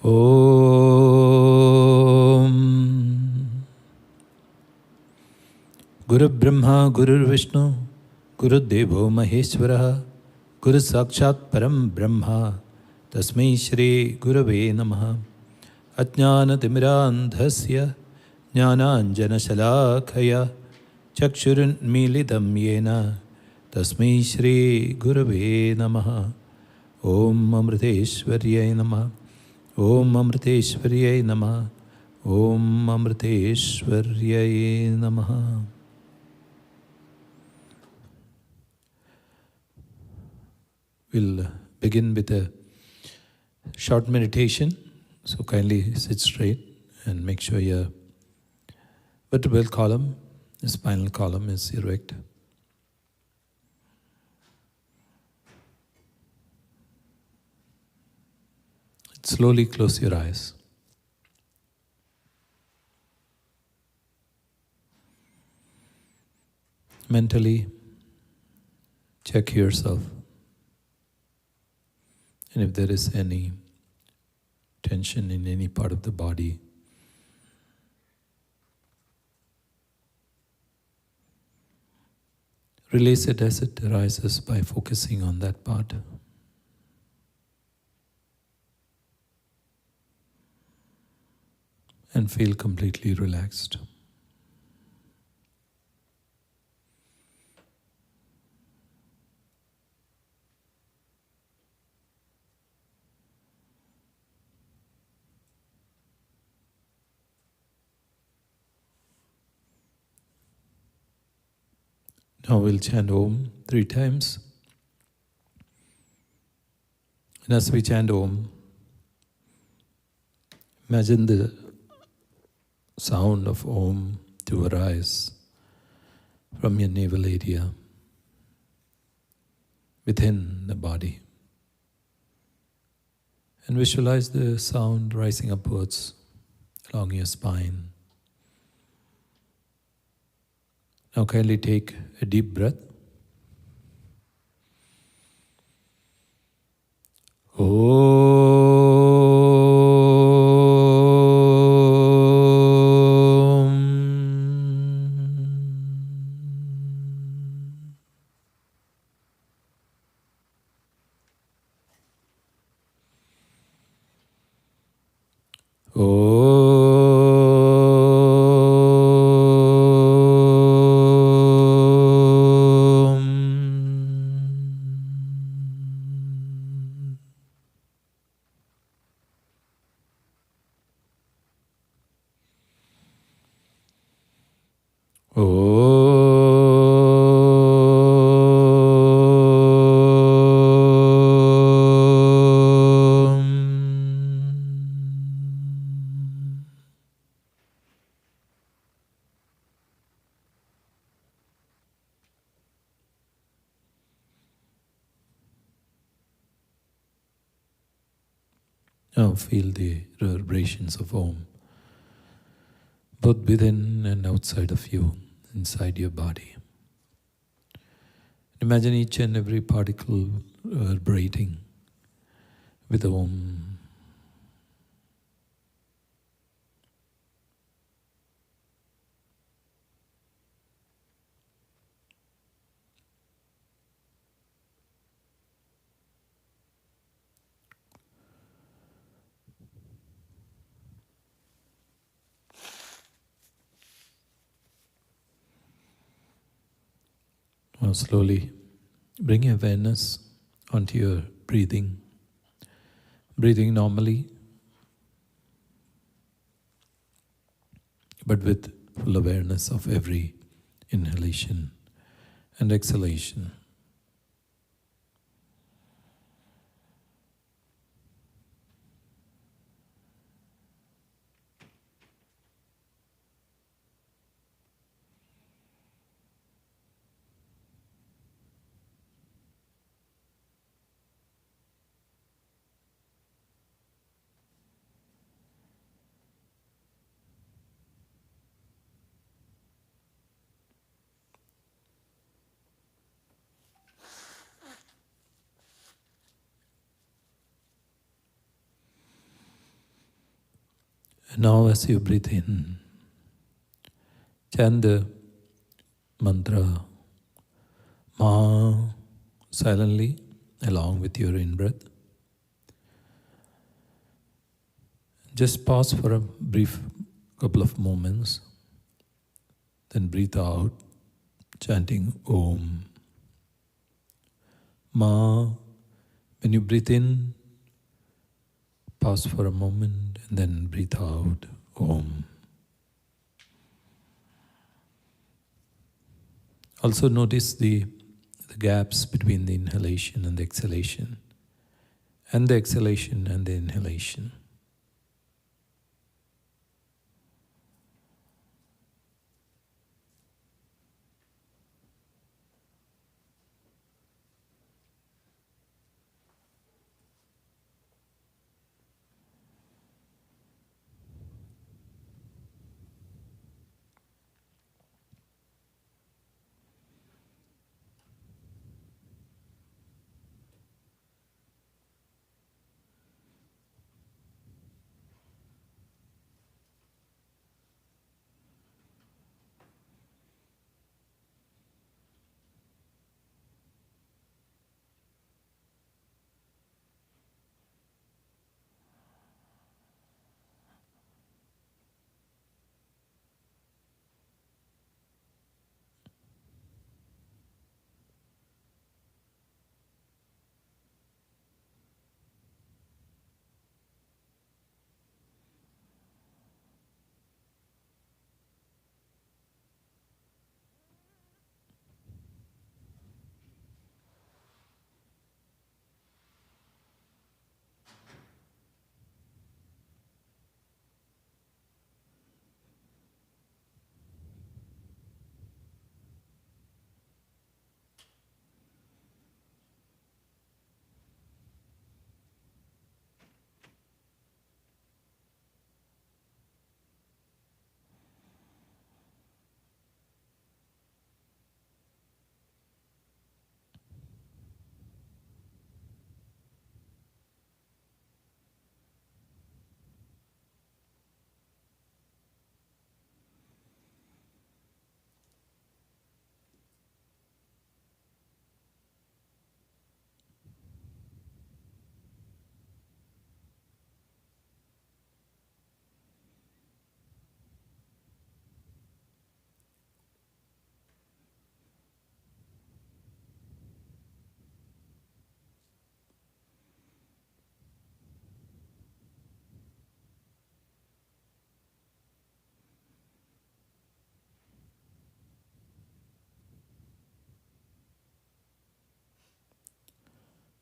Om Guru Brahma Guru Vishnu Guru Devo Maheshwara Guru Sakshat Param Brahma Tasmai Shri Gurave Namaha Ajnana Timirandhasya Jnananjana Shalakaya Chakshurun Milidam Yena Tasmai Shri Gurave Namaha Om Amriteshwarya Namaha Om Amriteshwarya Namaha Om Amriteshwarya Namaha. We'll begin with a short meditation. So kindly sit straight and make sure your vertebral column, the spinal column is erect. Slowly close your eyes. Mentally check yourself. And if there is any tension in any part of the body, release it as it arises by focusing on that part. And feel completely relaxed. Now we'll chant Om 3 times. And as we chant Om, imagine the sound of Om to arise from your navel area within the body. And visualize the sound rising upwards along your spine. Now kindly take a deep breath. Now feel the reverberations of Om, both within and outside of you, inside your body. Imagine each and every particle vibrating with Om. Now slowly bring your awareness onto your breathing. Breathing normally, but with full awareness of every inhalation and exhalation. And now as you breathe in, chant the mantra Ma silently along with your in-breath. Just pause for a brief couple of moments, then breathe out, chanting Om. Ma. When you breathe in, pause for a moment and then breathe out Om. Also notice the gaps between the inhalation and the exhalation, and the exhalation and the inhalation.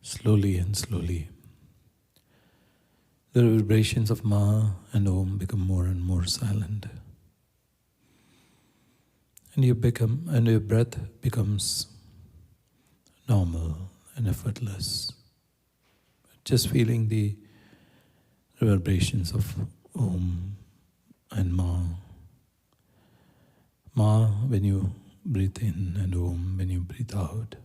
Slowly and slowly, the vibrations of Ma and Om become more and more silent. And your breath becomes normal and effortless. Just feeling the reverberations of Om and Ma. Ma when you breathe in and Om when you breathe out.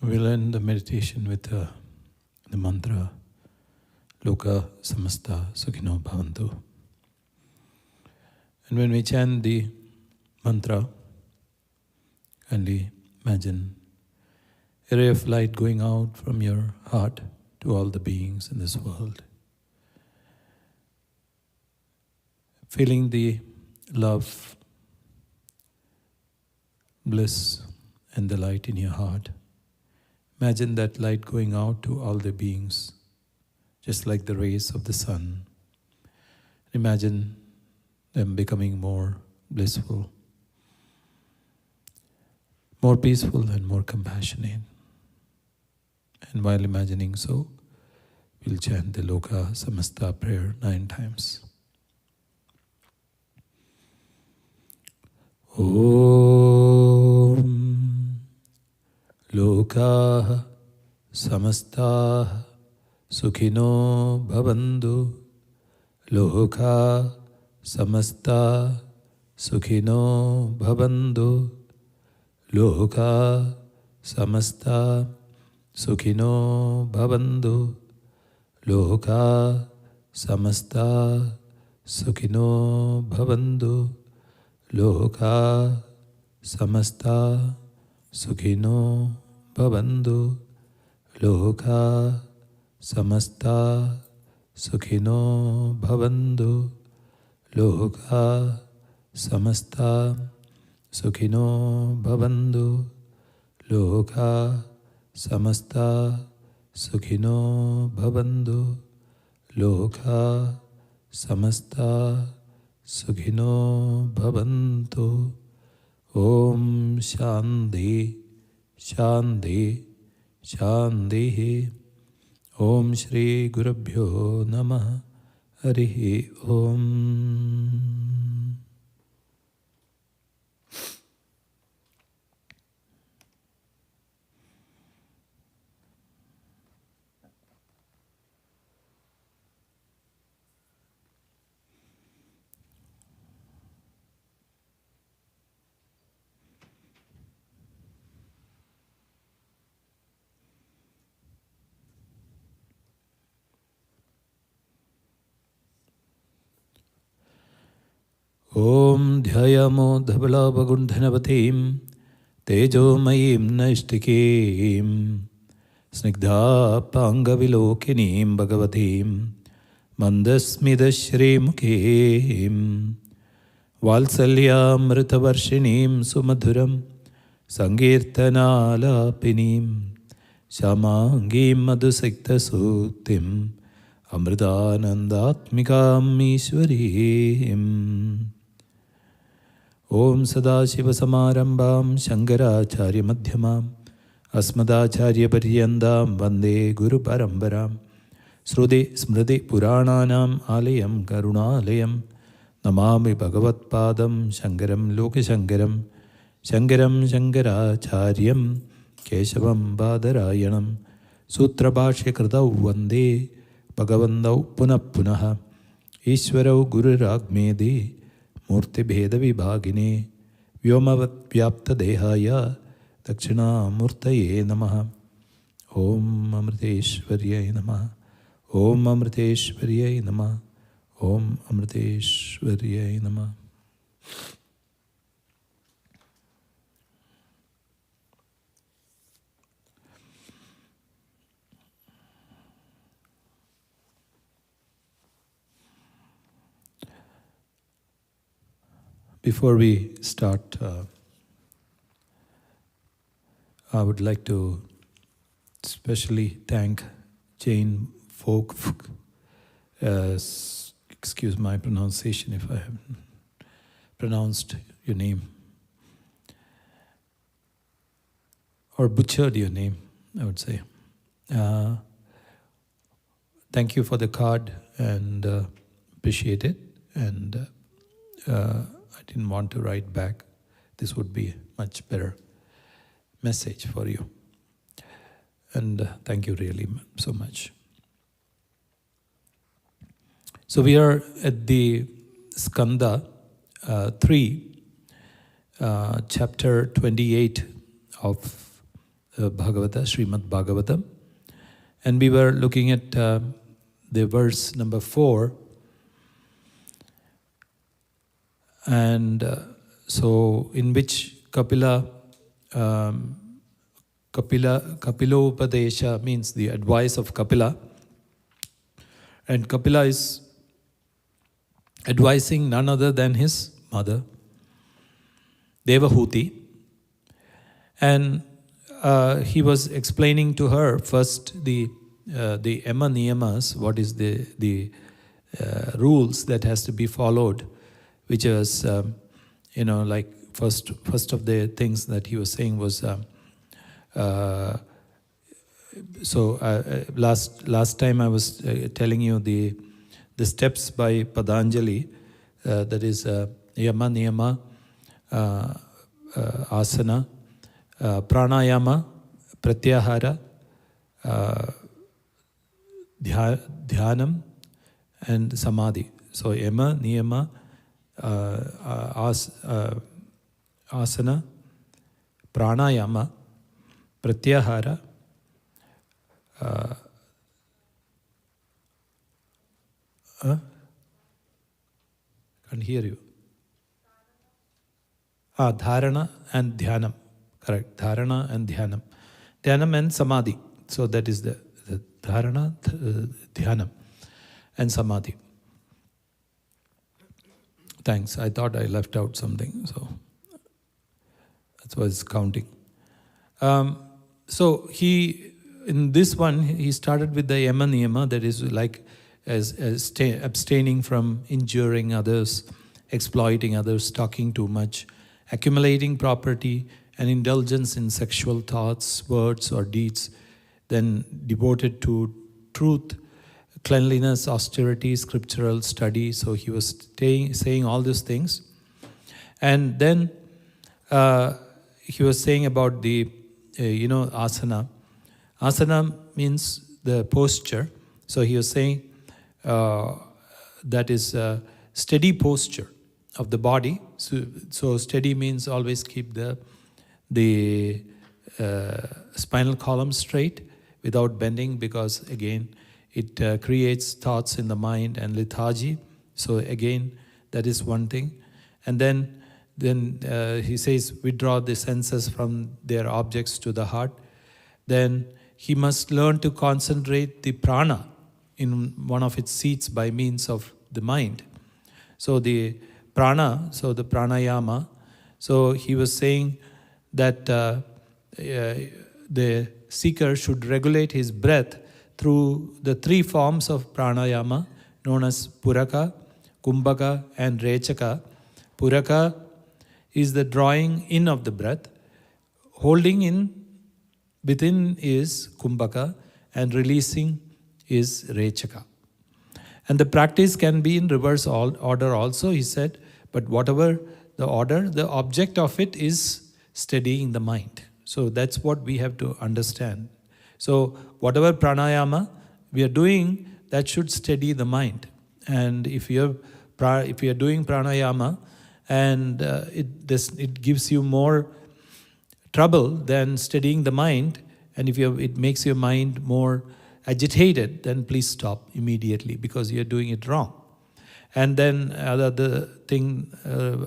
We'll end the meditation with the mantra Loka Samasta Sukhino Bhavantu. And when we chant the mantra, kindly imagine a ray of light going out from your heart to all the beings in this world. feeling the love, bliss, and the light in your heart. Imagine that light going out to all the beings, just like the rays of the sun. Imagine them becoming more blissful, more peaceful, and more compassionate. And while imagining so, we'll chant the Loka Samasta prayer 9 times. Om Loka Samasta Sukhino Bhavantu. Loka Samasta Sukhino Bhavantu. Loka Samasta Sukhino Bhavantu. Loka Samasta Sukhino Bhavantu. Loka Samasta Sukhino Bhavantu. Loka Samasta Sukhino Bhavantu. Loka Samasta Sukhino Bhavantu. Loka Samasta Sukhino Bhavantu. Loka Samasta Sukhino Bhavantu. Om Shanti Shanti Shanti. Om Shri Gurubhyo Namah. Harihi Om. Om Dhyayamo Dhabala Bhagundhanavatim Tejomayim Naishtikim Snigdha Pangavilokinim Bhagavatim Mandasmidashri Mukim Valsalyamritavarshinim Sumadhuram Sankirtanalapinim Shamangim Madhusikta Suktim Amritanandatmikam Ishwarim. Om Sadashiva Samarambam Shankaracharya Madhyamam Asmadacharya Paryandam Vande Guru Parambaram Sruti Smriti Purananam Alayam Karunalayam Namami Bhagavat Padam Shankaram Lokashankaram Shankaram Shankaracharyam Keshavam Badarayanam Sutra Bhashya Kritau Vande Bhagavandau Punah Punaha Ishwarau Guru Ragmedi Murti Bheda Vibhagine Vyomavat Vyapta Dehaya Dakshina Murtaye Namaha. Om Amriteshwaryaye Namaha. Om Amriteshwaryaye Namaha. Om Amriteshwaryaye Namaha. Before we start, I would like to especially thank Jane Folk. Excuse my pronunciation if I haven't pronounced your name or butchered your name, I would say. Thank you for the card and appreciate it. And I didn't want to write back. This would be a much better message for you. And thank you really so much. So we are at the Skanda 3, chapter 28 of Srimad Bhagavatam. And we were looking at the verse number 4. And so in which Kapilopadesha means the advice of Kapila. And Kapila is advising none other than his mother, Devahuti. And he was explaining to her first the Yama Niyamas, what is the rules that has to be followed, which was, like first of the things that he was saying was, last time I was telling you the steps by Patanjali, that is Yama Niyama, Asana, Pranayama, Pratyahara, Dhyanam, and Samadhi. So Yama, Niyama, Asana, Pranayama, Pratyahara, can't hear you. Dharana and Dhyanam. Correct. Dharana and Dhyanam. Dhyanam and Samadhi. So that is the Dharana, Dhyanam and Samadhi. Thanks. I thought I left out something. So that's why it's counting. So in this one, he started with the Yama Niyama, that is like as abstaining from injuring others, exploiting others, talking too much, accumulating property, and indulgence in sexual thoughts, words, or deeds, then devoted to truth, cleanliness, austerity, scriptural study. So he was saying all these things. And then he was saying about the, asana. Asana means the posture. So he was saying that is a steady posture of the body. So steady means always keep the spinal column straight without bending, because again it creates thoughts in the mind and lethargy. So again, that is one thing. And then he says withdraw the senses from their objects to the heart. Then he must learn to concentrate the prana in one of its seats by means of the mind. So the prana, so the pranayama, so he was saying that the seeker should regulate his breath through the three forms of pranayama known as Puraka, Kumbhaka, and Rechaka. Puraka is the drawing in of the breath, holding in within is Kumbhaka, and releasing is Rechaka. And the practice can be in reverse order also, he said, but whatever the order, the object of it is steadying the mind. So that's what we have to understand. So whatever pranayama we are doing, that should steady the mind. And if you are doing pranayama and it gives you more trouble than steadying the mind, and if it makes your mind more agitated, then please stop immediately, because you're doing it wrong. And then the thing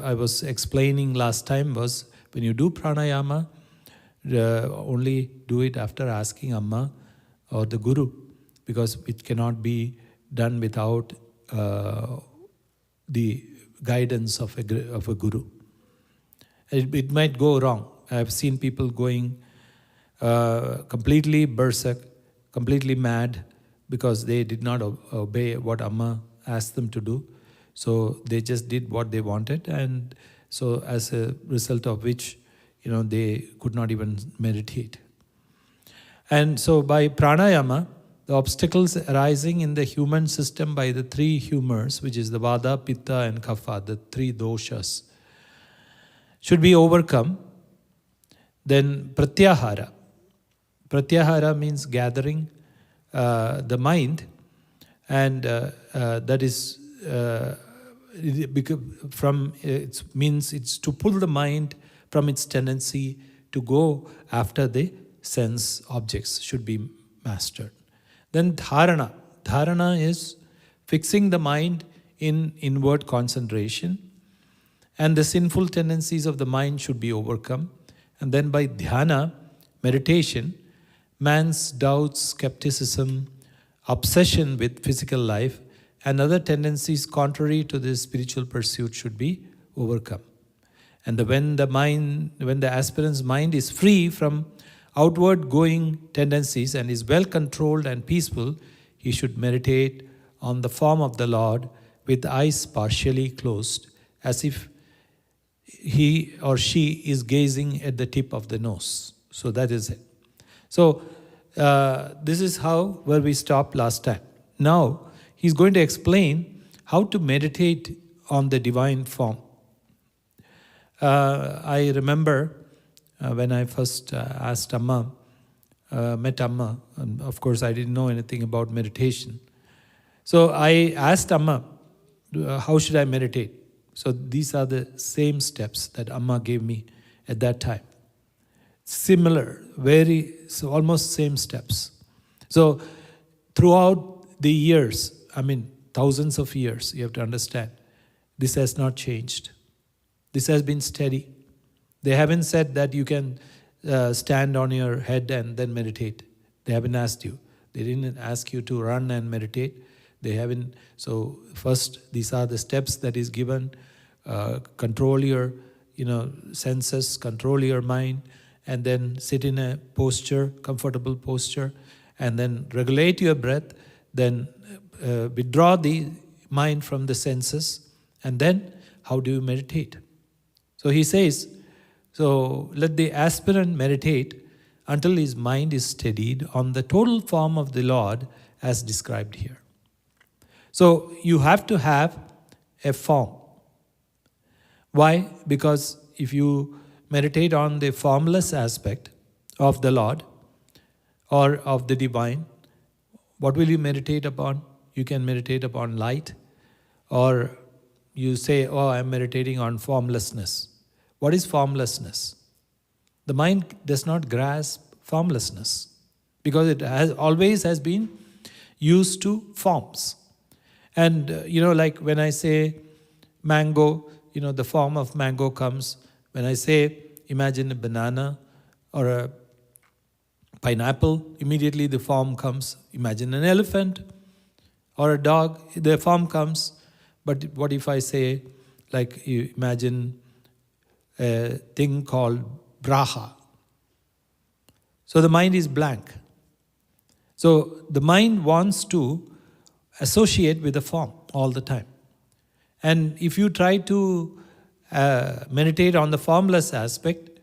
I was explaining last time was, when you do pranayama, only do it after asking Amma or the Guru, because it cannot be done without the guidance of a Guru. It might go wrong. I have seen people going completely berserk, completely mad, because they did not obey what Amma asked them to do. So they just did what they wanted, and so as a result of which, they could not even meditate. And so by pranayama, the obstacles arising in the human system by the three humors, which is the Vata, Pitta, and Kapha, the three doshas, should be overcome. Then pratyahara. Pratyahara means gathering the mind, and that is it means it's to pull the mind from its tendency to go after the sense objects should be mastered. Then dharana. Dharana is fixing the mind in inward concentration, and the sinful tendencies of the mind should be overcome. And then by dhyana, meditation, man's doubts, skepticism, obsession with physical life, and other tendencies contrary to this spiritual pursuit should be overcome. And when the aspirant's mind is free from outward going tendencies and is well controlled and peaceful, he should meditate on the form of the Lord with eyes partially closed, as if he or she is gazing at the tip of the nose. So that is it. So this is where we stopped last time. Now he's going to explain how to meditate on the divine form. I remember when I first asked Amma, met Amma, and of course I didn't know anything about meditation. So I asked Amma, how should I meditate? So these are the same steps that Amma gave me at that time. Similar, so almost same steps. So throughout the years, thousands of years, you have to understand, this has not changed. This has been steady. They haven't said that you can stand on your head and then meditate. They haven't asked you. They didn't ask you to run and meditate. They haven't. So first, these are the steps that is given. Control your, senses, control your mind, and then sit in a posture, comfortable posture, and then regulate your breath. Then withdraw the mind from the senses, and then how do you meditate? So he says, so let the aspirant meditate until his mind is steadied on the total form of the Lord as described here. So you have to have a form. Why? Because if you meditate on the formless aspect of the Lord or of the divine, what will you meditate upon? You can meditate upon light, or you say, I'm meditating on formlessness. What is formlessness? The mind does not grasp formlessness because it always has been used to forms. And, like when I say mango, the form of mango comes. When I say, imagine a banana or a pineapple, immediately the form comes. Imagine an elephant or a dog, the form comes. But what if I say, like, you imagine a thing called Braha? So the mind is blank. So the mind wants to associate with the form all the time. And if you try to meditate on the formless aspect,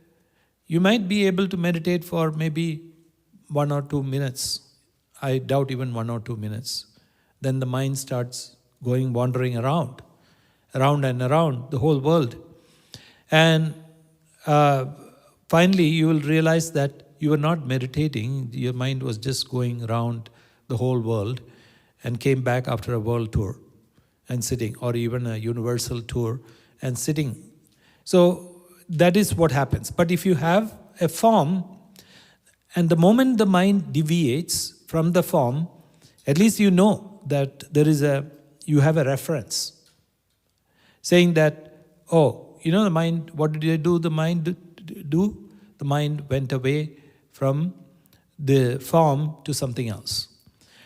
you might be able to meditate for maybe 1 or 2 minutes. I doubt even 1 or 2 minutes. Then the mind starts wandering around and around the whole world. And finally, you will realize that you are not meditating. Your mind was just going around the whole world and came back after a world tour and sitting, or even a universal tour and sitting. So that is what happens. But if you have a form, and the moment the mind deviates from the form, at least you know that you have a reference. Saying that, the mind, what did I do? The mind do? The mind went away from the form to something else.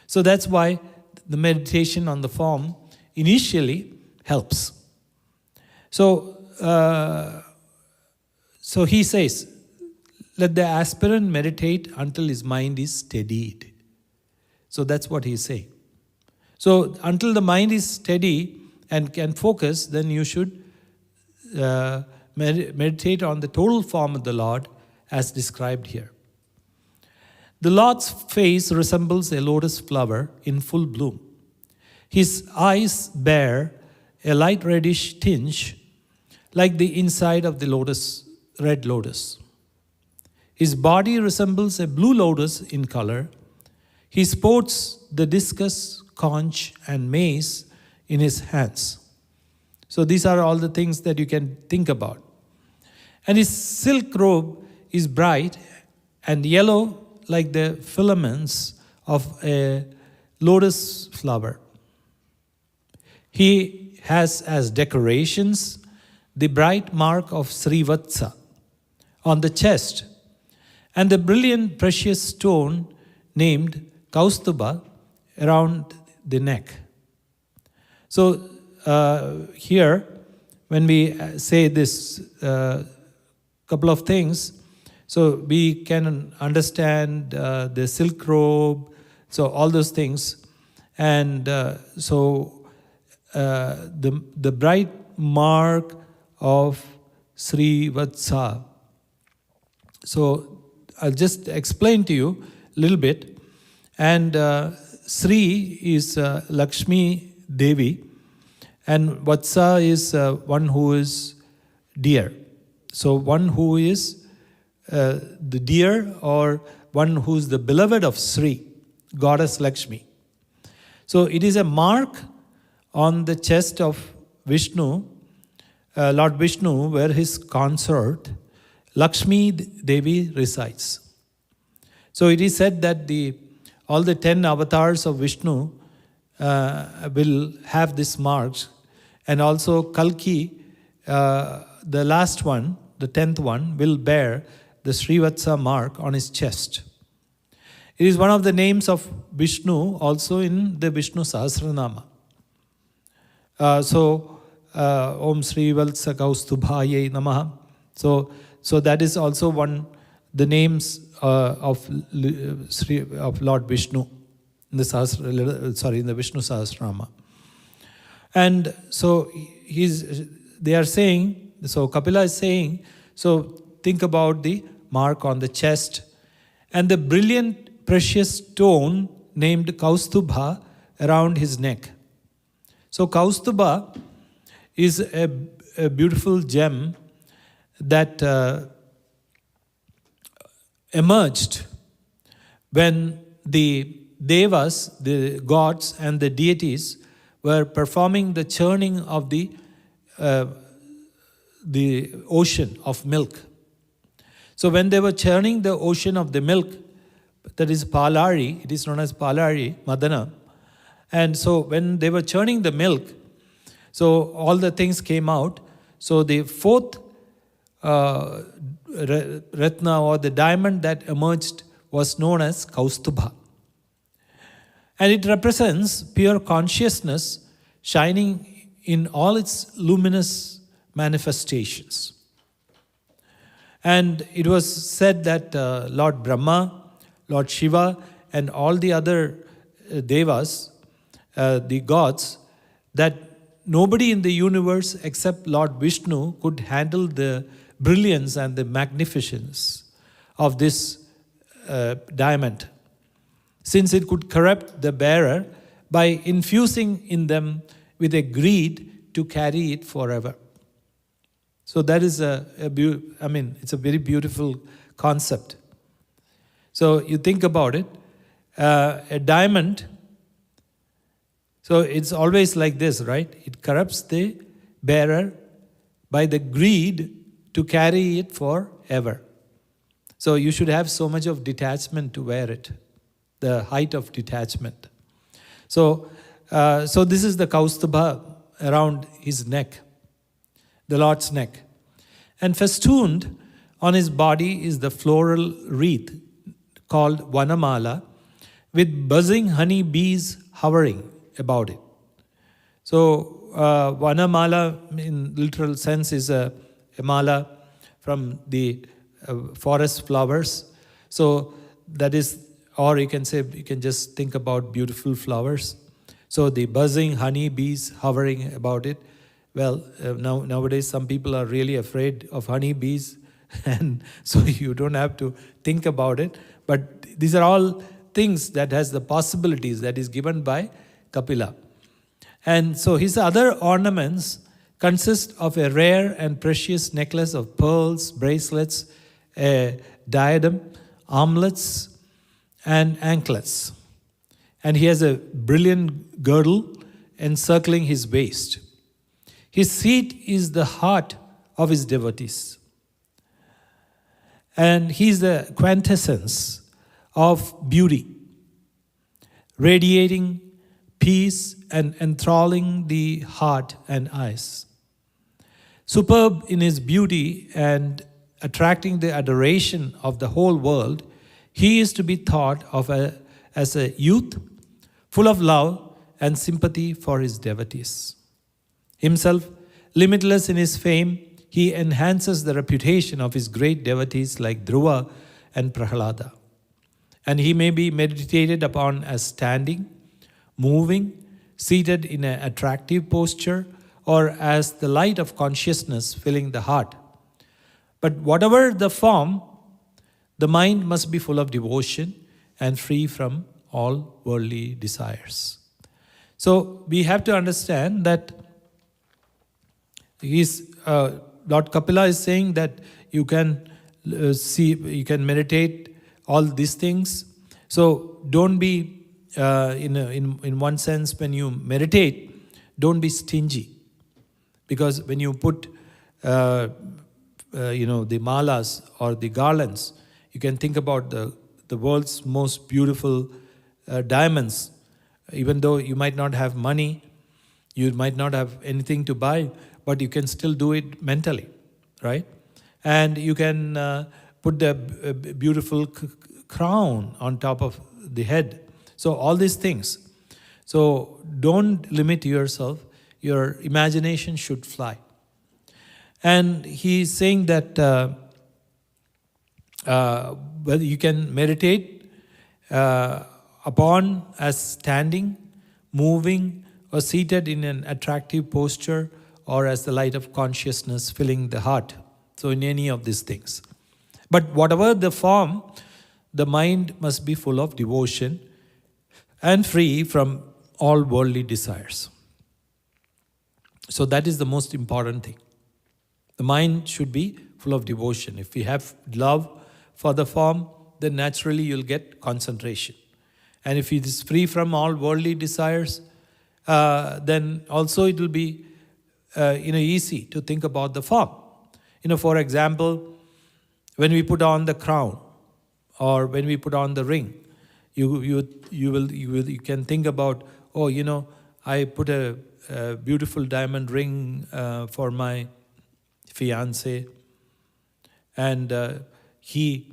So that's why the meditation on the form initially helps. So he says, let the aspirant meditate until his mind is steadied. So that's what he's saying. So until the mind is steady and can focus, then you should meditate on the total form of the Lord as described here. The Lord's face resembles a lotus flower in full bloom. His eyes bear a light reddish tinge like the inside of the red lotus. His body resembles a blue lotus in color. He sports the discus, conch, and mace in his hands. So these are all the things that you can think about. And his silk robe is bright and yellow like the filaments of a lotus flower. He has as decorations the bright mark of Srivatsa on the chest and the brilliant precious stone named Kaustuba around the neck. So here, when we say this couple of things, so we can understand the silk robe, so all those things. And the bright mark of Sri Vatsa. So I'll just explain to you a little bit. And Sri is Lakshmi Devi, and Vatsa is one who is dear. So one who is the dear, or one who is the beloved of Sri, Goddess Lakshmi. So it is a mark on the chest of Vishnu, Lord Vishnu, where his consort Lakshmi Devi resides. So it is said that all the 10 avatars of Vishnu will have this marks, and also Kalki, the last one, the 10th one, will bear the Srivatsa mark on his chest. It is one of the names of Vishnu also in the Vishnu Sahasranama. Om Sri Vatsa Kaustubhaye Namaha. So that is also the names of Lord Vishnu in the Vishnu Sahasranama. And so they are saying, so Kapila is saying, so think about the mark on the chest and the brilliant precious stone named Kaustubha around his neck. So Kaustubha is a beautiful gem that emerged when the devas, the gods and the deities were performing the churning of the ocean of milk. So when they were churning the ocean of the milk, that is Palari, it is known as Palari, Madana. And so when they were churning the milk, so all the things came out. So the fourth Ratna, or the diamond that emerged, was known as Kaustubha. And it represents pure consciousness shining in all its luminous manifestations. And it was said that Lord Brahma, Lord Shiva, and all the other devas, the gods, that nobody in the universe except Lord Vishnu could handle the brilliance and the magnificence of this diamond, since it could corrupt the bearer by infusing in them with a greed to carry it forever. So that is it's a very beautiful concept. So you think about it, a diamond, so it's always like this, right? It corrupts the bearer by the greed to carry it forever. So you should have so much of detachment to wear it, the height of detachment. So this is the Kaustubha around his neck, the Lord's neck. And festooned on his body is the floral wreath called Vanamala, with buzzing honey bees hovering about it. So Vanamala in literal sense is a mala from the forest flowers. So that is, or you can just think about beautiful flowers. So the buzzing honey bees hovering about it. Well, nowadays some people are really afraid of honey bees, and so you don't have to think about it. But these are all things that has the possibilities that is given by Kapila. And so his other ornaments consist of a rare and precious necklace of pearls, bracelets, a diadem, armlets, and anklets. And he has a brilliant girdle encircling his waist. His seat is the heart of his devotees. And he is the quintessence of beauty, radiating peace and enthralling the heart and eyes. Superb in his beauty and attracting the adoration of the whole world, he is to be thought of as a youth full of love and sympathy for his devotees. Himself limitless in his fame, he enhances the reputation of his great devotees like Dhruva and Prahlada. And he may be meditated upon as standing, moving, seated in an attractive posture, or as the light of consciousness filling the heart. But whatever the form, the mind must be full of devotion and free from all worldly desires. So we have to understand that Lord Kapila is saying that you can you can meditate all these things. So don't be, in one sense, when you meditate, don't be stingy. Because when you put, the malas or the garlands, you can think about the world's most beautiful diamonds. Even though you might not have money, you might not have anything to buy, but you can still do it mentally, right? And you can put the beautiful crown on top of the head. So all these things. So don't limit yourself. Your imagination should fly. And he's saying that whether you can meditate upon as standing, moving, or seated in an attractive posture, or as the light of consciousness filling the heart. So in any of these things. But whatever the form, the mind must be full of devotion and free from all worldly desires. So that is the most important thing. The mind should be full of devotion. If we have love for the form, then naturally you'll get concentration. And if it is free from all worldly desires, then also it will be easy to think about the form. For example, when we put on the crown or when we put on the ring, you can think about, I put a beautiful diamond ring for my fiance, and he,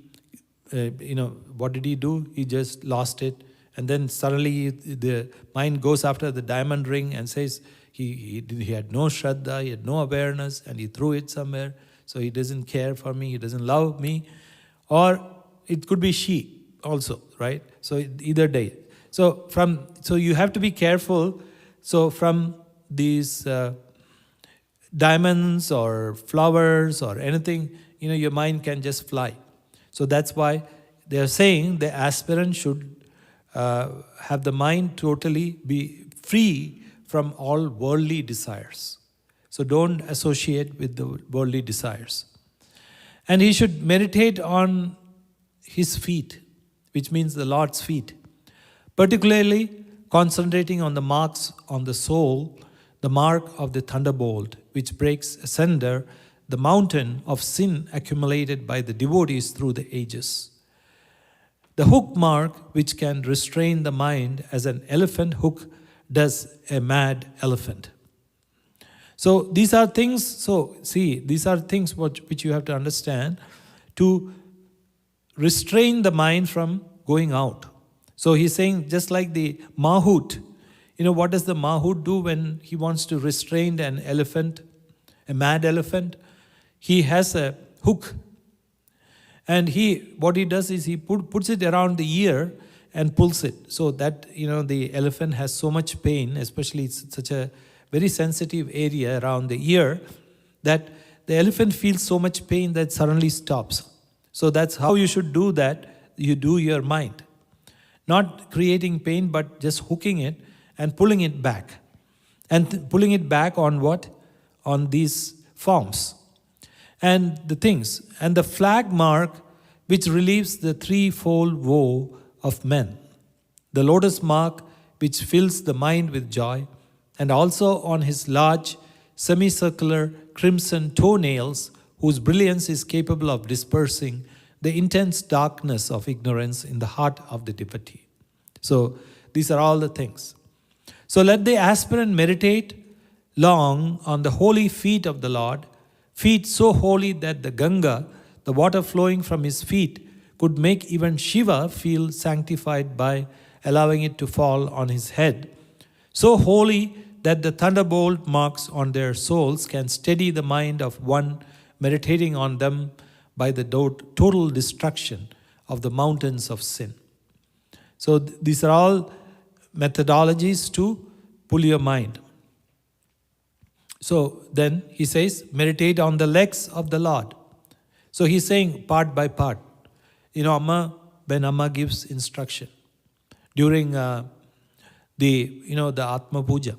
what did he do? He just lost it, and then suddenly the mind goes after the diamond ring and says he had no shraddha, he had no awareness, and he threw it somewhere. So he doesn't care for me, he doesn't love me. Or it could be she also, right? So either day. So you have to be careful. So from these diamonds or flowers or anything, your mind can just fly. So that's why they're saying the aspirant should have the mind totally be free from all worldly desires. So don't associate with the worldly desires. And he should meditate on his feet, which means the Lord's feet, particularly concentrating on the marks on the soul, the mark of the thunderbolt, which breaks asunder the mountain of sin accumulated by the devotees through the ages. The hook mark, which can restrain the mind as an elephant hook does a mad elephant. So these are things, these are things which you have to understand to restrain the mind from going out. So he's saying just like the mahout, what does the mahout do when he wants to restrain an elephant, a mad elephant? He has a hook. And what he does is he puts it around the ear and pulls it. So that, the elephant has so much pain, especially it's such a very sensitive area around the ear, that the elephant feels so much pain that suddenly stops. So that's how you should do that. You do your mind. Not creating pain, but just hooking it and pulling it back. And pulling it back on what? On these forms. And the things. And the flag mark, which relieves the threefold woe of men. The lotus mark, which fills the mind with joy. And also on his large, semicircular, crimson toenails, whose brilliance is capable of dispersing the intense darkness of ignorance in the heart of the devotee. So these are all the things. So let the aspirant meditate long on the holy feet of the Lord, feet so holy that the Ganga, the water flowing from his feet, could make even Shiva feel sanctified by allowing it to fall on his head. so holy that the thunderbolt marks on their souls can steady the mind of one meditating on them by the total destruction of the mountains of sin. So these are all methodologies to pull your mind. So then he says, meditate on the legs of the Lord. So he's saying part by part. When Amma gives instruction during the Atma Puja,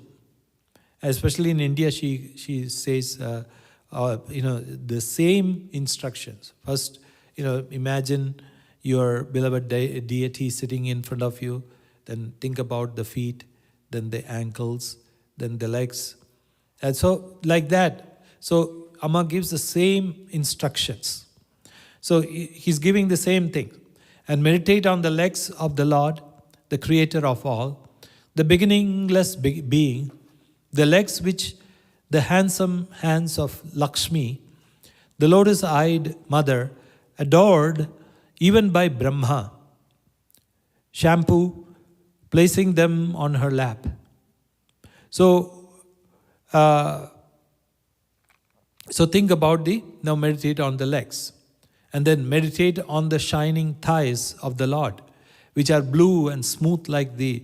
especially in India, she says the same instructions. First, imagine your beloved deity sitting in front of you. Then think about the feet, then the ankles, then the legs. And so like that. So Amma gives the same instructions. So he's giving the same thing. And meditate on the legs of the Lord, the creator of all, the beginningless being, the legs which the handsome hands of Lakshmi, the lotus-eyed mother, adored even by Brahma, shampoo, placing them on her lap. So think about now meditate on the legs. And then meditate on the shining thighs of the Lord, which are blue and smooth like the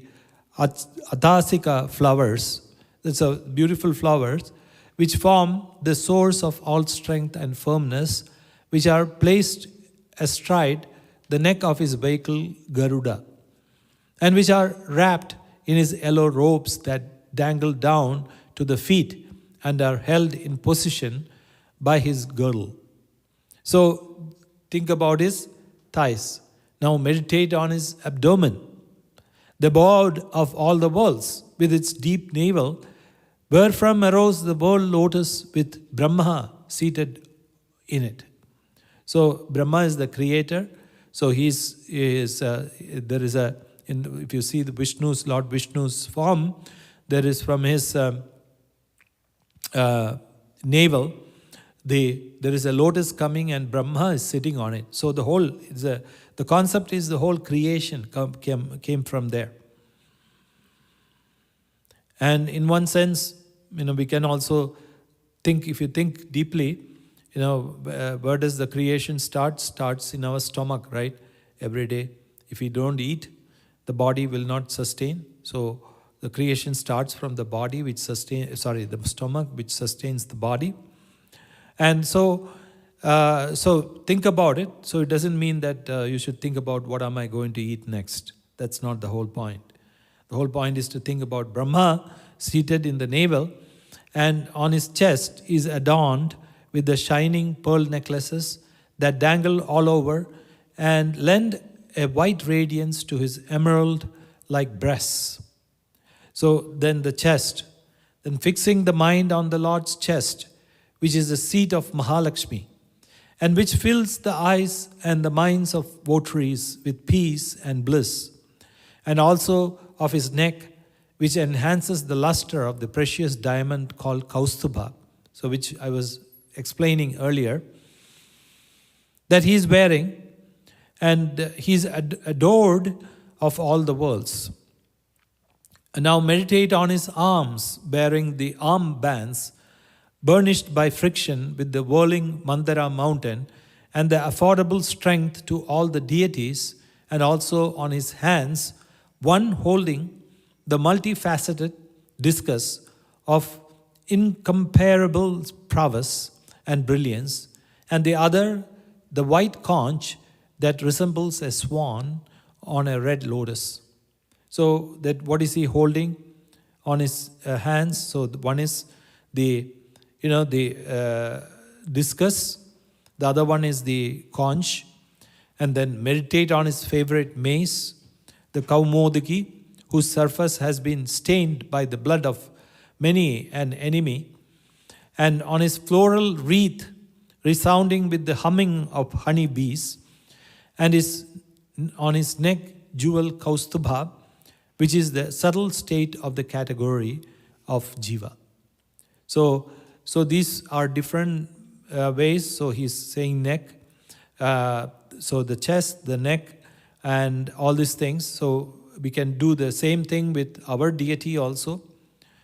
Adasika flowers. That's a beautiful flowers, which form the source of all strength and firmness, which are placed astride the neck of his vehicle Garuda, and which are wrapped in his yellow robes that dangle down to the feet and are held in position by his girdle. So think about his thighs. Now meditate on his abdomen, the abode of all the worlds, with its deep navel, wherefrom arose the world lotus with Brahma seated in it. So Brahma is the creator. So if you see the Lord Vishnu's form, there is from his navel, there is a lotus coming and Brahma is sitting on it. So the concept is the whole creation came from there. And in one sense, we can also think, if you think deeply, where does the creation start? Starts in our stomach, right? Every day. If we don't eat, the body will not sustain. So the creation starts from the body, the stomach, which sustains the body. And so think about it. So it doesn't mean that you should think about what am I going to eat next. That's not the whole point. The whole point is to think about Brahma seated in the navel, and on his chest is adorned with the shining pearl necklaces that dangle all over and lend a white radiance to his emerald-like breasts. So then the chest, then fixing the mind on the Lord's chest, which is the seat of Mahalakshmi, and which fills the eyes and the minds of votaries with peace and bliss, and also of his neck, which enhances the luster of the precious diamond called Kaustubha, so which I was explaining earlier, that he is wearing, and he is adored of all the worlds. And now meditate on his arms, bearing the arm bands, burnished by friction with the whirling Mandara mountain, and the affordable strength to all the deities, and also on his hands, one holding the multifaceted discus of incomparable prowess and brilliance, and the other, the white conch that resembles a swan on a red lotus. So that what is he holding on his hands? So one is the discus, the other one is the conch, and then meditate on his favorite mace, the Kaumodiki, whose surface has been stained by the blood of many an enemy, and on his floral wreath resounding with the humming of honey bees, and on his neck jewel Kaustubha, which is the subtle state of the category of Jiva. So these are different ways. So he's saying neck, so the chest, the neck, and all these things. So we can do the same thing with our deity also.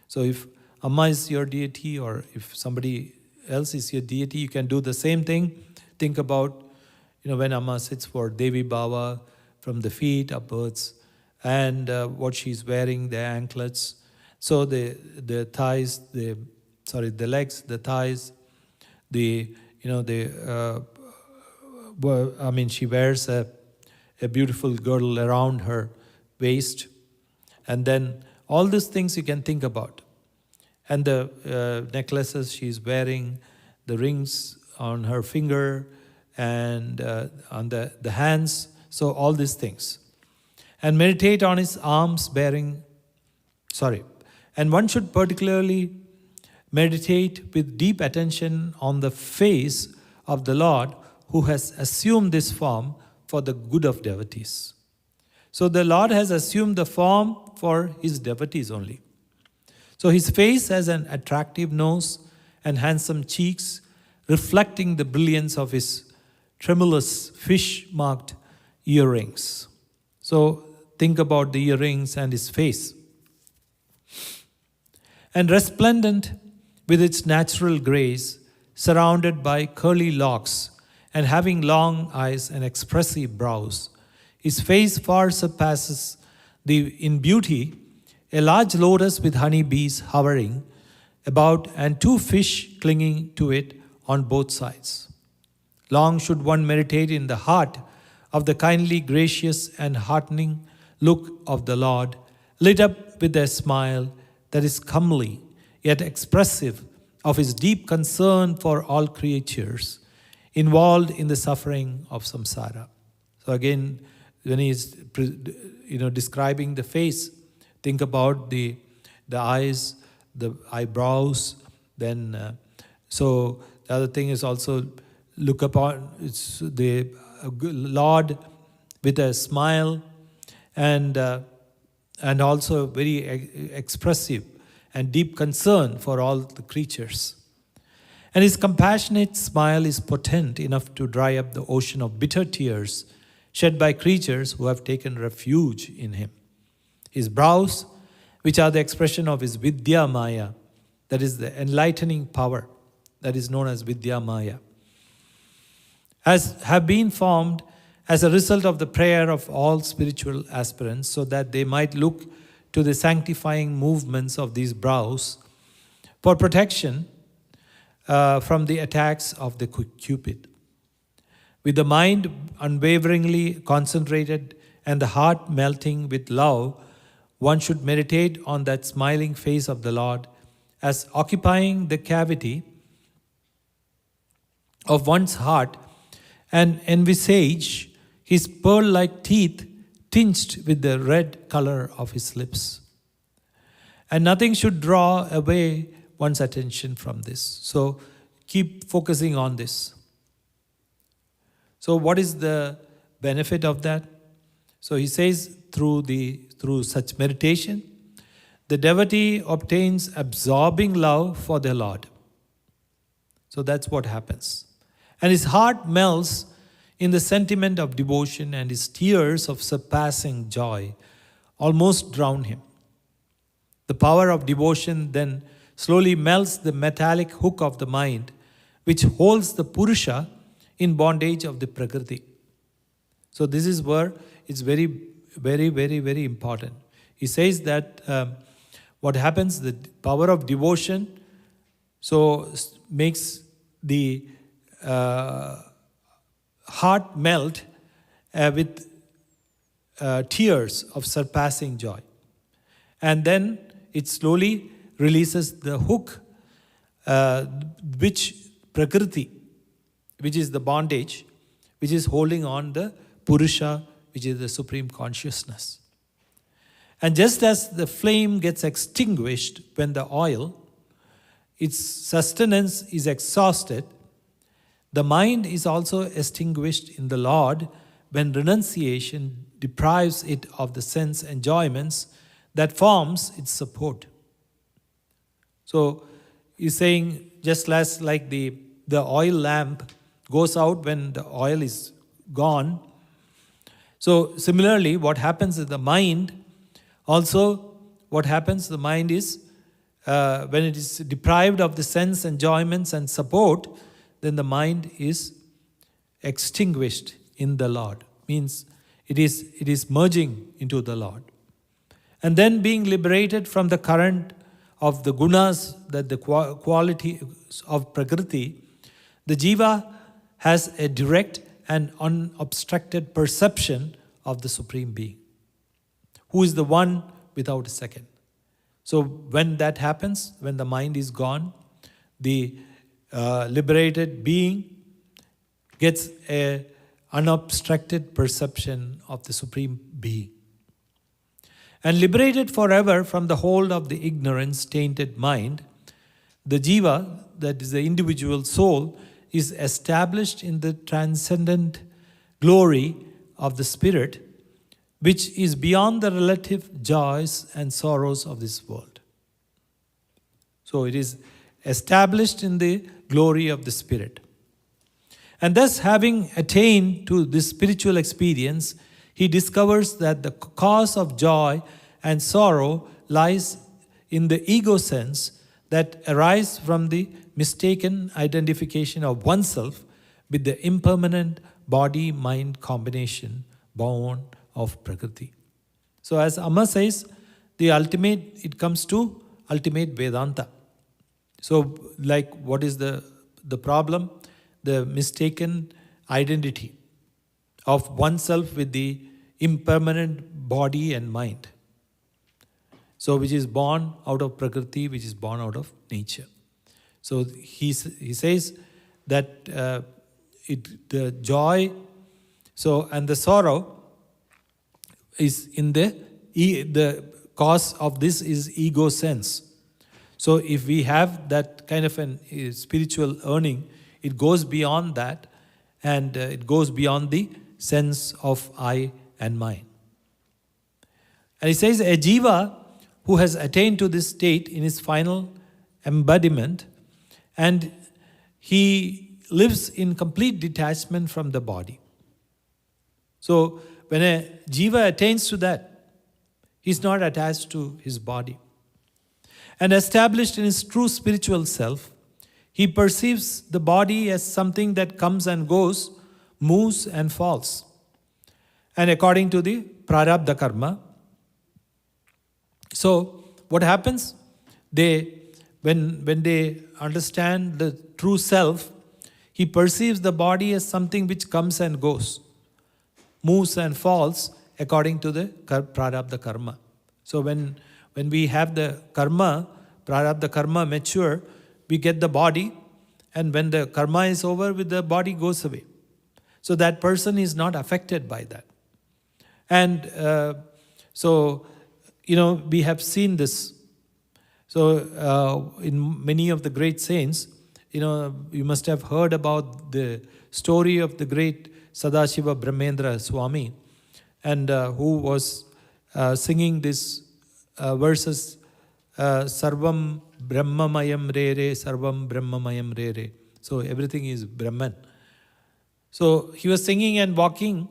So if Amma is your deity, or if somebody else is your deity, you can do the same thing. Think about, when Amma sits for Devi Bhava, from the feet upwards, and what she's wearing, the anklets. So the thighs, the legs, the thighs, she wears a beautiful girdle around her waist, and then all these things you can think about. And the necklaces she's wearing, the rings on her finger, and on the hands. So all these things. And meditate on his arms bearing, and one should particularly meditate with deep attention on the face of the Lord who has assumed this form for the good of devotees. So the Lord has assumed the form for his devotees only. So his face has an attractive nose and handsome cheeks, reflecting the brilliance of his tremulous fish-marked earrings. So think about the earrings and his face. And resplendent with its natural grace, surrounded by curly locks and having long eyes and expressive brows, his face far surpasses in beauty a large lotus with honey bees hovering about and 2 fish clinging to it on both sides. Long should one meditate in the heart of the kindly, gracious, and heartening look of the Lord, lit up with a smile that is comely yet expressive of his deep concern for all creatures involved in the suffering of samsara. So again, when he is describing the face, think about the eyes, the eyebrows. Then, so the other thing is also look upon it's the Lord with a smile, and also very expressive and deep concern for all the creatures. And his compassionate smile is potent enough to dry up the ocean of bitter tears shed by creatures who have taken refuge in him. His brows, which are the expression of his Vidya Maya, that is the enlightening power, that is known as Vidya Maya, have been formed as a result of the prayer of all spiritual aspirants, so that they might look to the sanctifying movements of these brows for protection from the attacks of the Cupid. With the mind unwaveringly concentrated and the heart melting with love, one should meditate on that smiling face of the Lord as occupying the cavity of one's heart and envisage his pearl-like teeth tinged with the red color of his lips. And nothing should draw away one's attention from this. So keep focusing on this. So what is the benefit of that? So he says through such meditation, the devotee obtains absorbing love for the Lord. So that's what happens. And his heart melts in the sentiment of devotion, and his tears of surpassing joy almost drown him. The power of devotion then slowly melts the metallic hook of the mind, which holds the Purusha in bondage of the Prakriti. So this is where it's very, very, very, very important. He says that what happens, the power of devotion so makes the heart melt with tears of surpassing joy. And then it slowly releases the hook which Prakriti, which is the bondage, which is holding on the Purusha, which is the supreme consciousness. And just as the flame gets extinguished when the oil, its sustenance is exhausted, the mind is also extinguished in the Lord when renunciation deprives it of the sense enjoyments that forms its support. So he's saying, just as like the oil lamp goes out when the oil is gone, So similarly, what happens is the mind, also what happens, the mind is, when it is deprived of the sense enjoyments and support, then the mind is extinguished in the Lord. Means it is merging into the Lord. And then being liberated from the current of the gunas, that the quality of Prakriti, the jiva has a direct and unobstructed perception of the Supreme Being, who is the one without a second. So when that happens, when the mind is gone, the liberated being gets a unobstructed perception of the Supreme Being. And liberated forever from the hold of the ignorance-tainted mind, the jiva, that is the individual soul, is established in the transcendent glory of the spirit, which is beyond the relative joys and sorrows of this world. So it is established in the glory of the spirit. And thus, having attained to this spiritual experience, he discovers that the cause of joy and sorrow lies in the ego sense that arises from the mistaken identification of oneself with the impermanent body-mind combination born of Prakriti. So as Amma says, it comes to ultimate Vedanta. So like what is the problem? The mistaken identity of oneself with the impermanent body and mind. So which is born out of Prakriti, which is born out of nature. So he says that the joy, and the sorrow is in the cause of this is ego sense. So if we have that kind of an spiritual earning, it goes beyond that, and it goes beyond the sense of I and mine. And he says a jiva who has attained to this state in his final embodiment, and he lives in complete detachment from the body. So when a jiva attains to that, he's not attached to his body. And established in his true spiritual self, he perceives the body as something that comes and goes, moves and falls. And according to the prarabdha karma. So what happens? When they understand the true self, he perceives the body as something which comes and goes, moves and falls according to the prarabdha karma. So when we have the karma, prarabdha karma mature, we get the body, and when the karma is over, the body goes away. So that person is not affected by that. And we have seen this. So in many of the great saints, you must have heard about the story of the great Sadashiva Brahmendra Swami, and who was singing this verses, Sarvam Brahmamayam Re, Sarvam Brahmamayam Re. So everything is Brahman. So he was singing and walking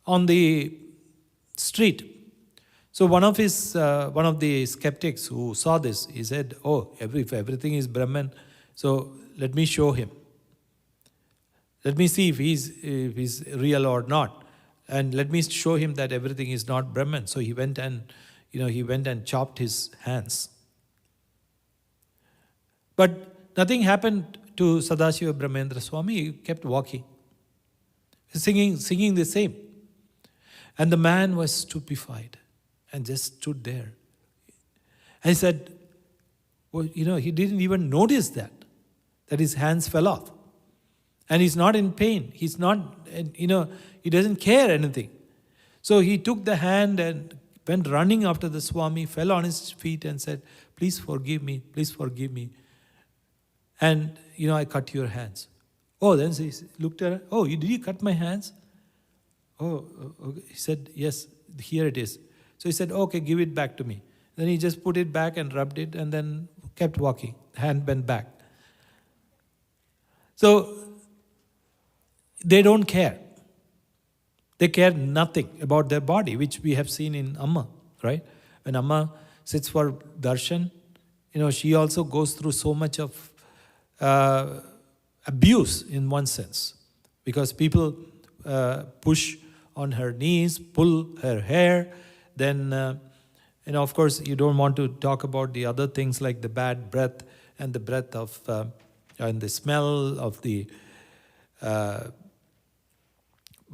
on the street. So one of the skeptics who saw this, he said, if everything is Brahman, so let me show him. Let me see if he's real or not. And let me show him that everything is not Brahman. So he went and chopped his hands. But nothing happened to Sadashiva Brahmendra Swami. He kept walking, singing the same. And the man was stupefied and just stood there. And he said, he didn't even notice that his hands fell off. And he's not in pain. He's not, he doesn't care anything. So he took the hand and went running after the Swami, fell on his feet and said, please forgive me, please forgive me. And, I cut your hands. Then he looked at her, did you cut my hands? Okay. He said, yes, here it is. So he said, okay, give it back to me. Then he just put it back and rubbed it and then kept walking. Hand went back. So they don't care. They care nothing about their body, which we have seen in Amma, right? When Amma sits for darshan, she also goes through so much of abuse in one sense, because people push on her knees, pull her hair, then of course you don't want to talk about the other things like the bad breath and the breath of and the smell of the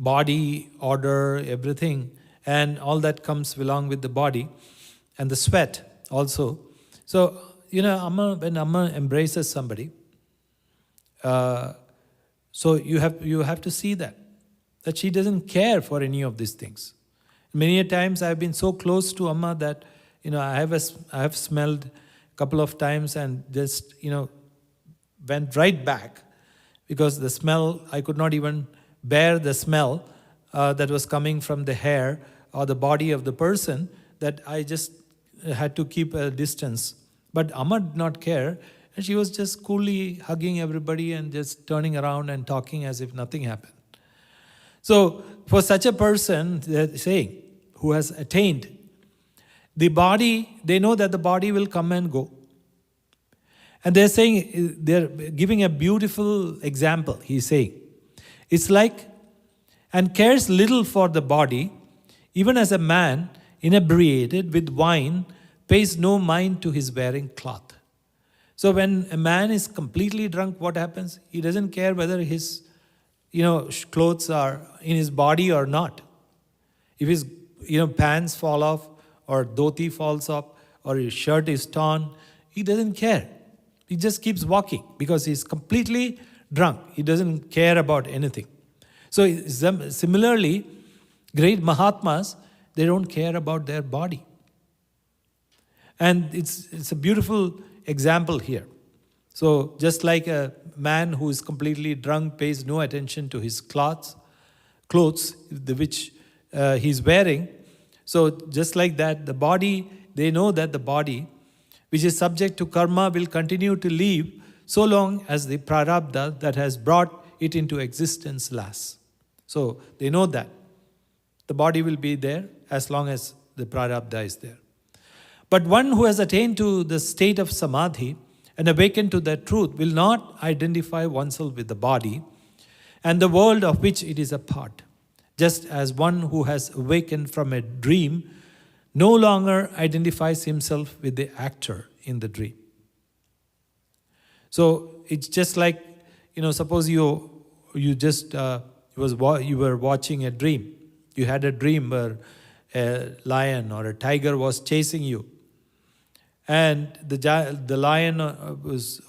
body odor, everything, and all that comes along with the body, and the sweat also. So when Amma embraces somebody, so you have to see that she doesn't care for any of these things. Many a times I have been so close to Amma that I have smelled a couple of times and just went right back, because the smell, I could not even bear the smell that was coming from the hair or the body of the person, that I just had to keep a distance. But Amma did not care, and she was just coolly hugging everybody and just turning around and talking as if nothing happened. So for such a person, they're saying, who has attained the body, they know that the body will come and go. And they're saying, they're giving a beautiful example. He's saying, it's like, and cares little for the body, even as a man inebriated with wine pays no mind to his wearing cloth. So when a man is completely drunk, what happens? He doesn't care whether his clothes are in his body or not. If his pants fall off, or dhoti falls off, or his shirt is torn, he doesn't care. He just keeps walking because he's completely drunk. He doesn't care about anything. So similarly, great Mahatmas, they don't care about their body. And it's a beautiful example here. So just like a man who is completely drunk pays no attention to his clothes which he's wearing. So just like that, the body, they know that the body, which is subject to karma, will continue to live so long as the prarabdha that has brought it into existence lasts. So they know that the body will be there as long as the prarabdha is there. But one who has attained to the state of samadhi and awakened to that truth will not identify oneself with the body and the world of which it is a part. Just as one who has awakened from a dream no longer identifies himself with the actor in the dream. So it's just like, suppose you were watching a dream. You had a dream where a lion or a tiger was chasing you, and the lion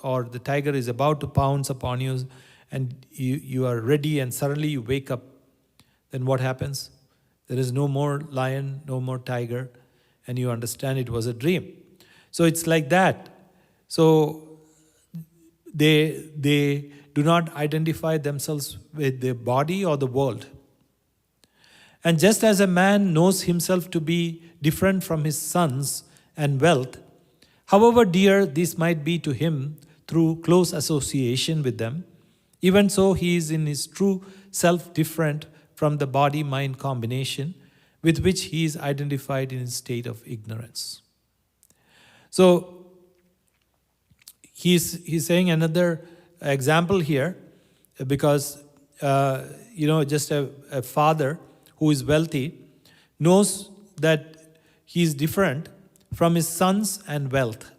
or the tiger is about to pounce upon you, and you are ready, and suddenly you wake up. Then what happens? There is no more lion, no more tiger, and you understand it was a dream. So it's like that. So they do not identify themselves with the body or the world. And just as a man knows himself to be different from his sons and wealth, however dear this might be to him through close association with them, even so he is in his true self different from the body-mind combination with which he is identified in his state of ignorance. So he's saying another example here, because just a father who is wealthy knows that he is different from his sons and wealth.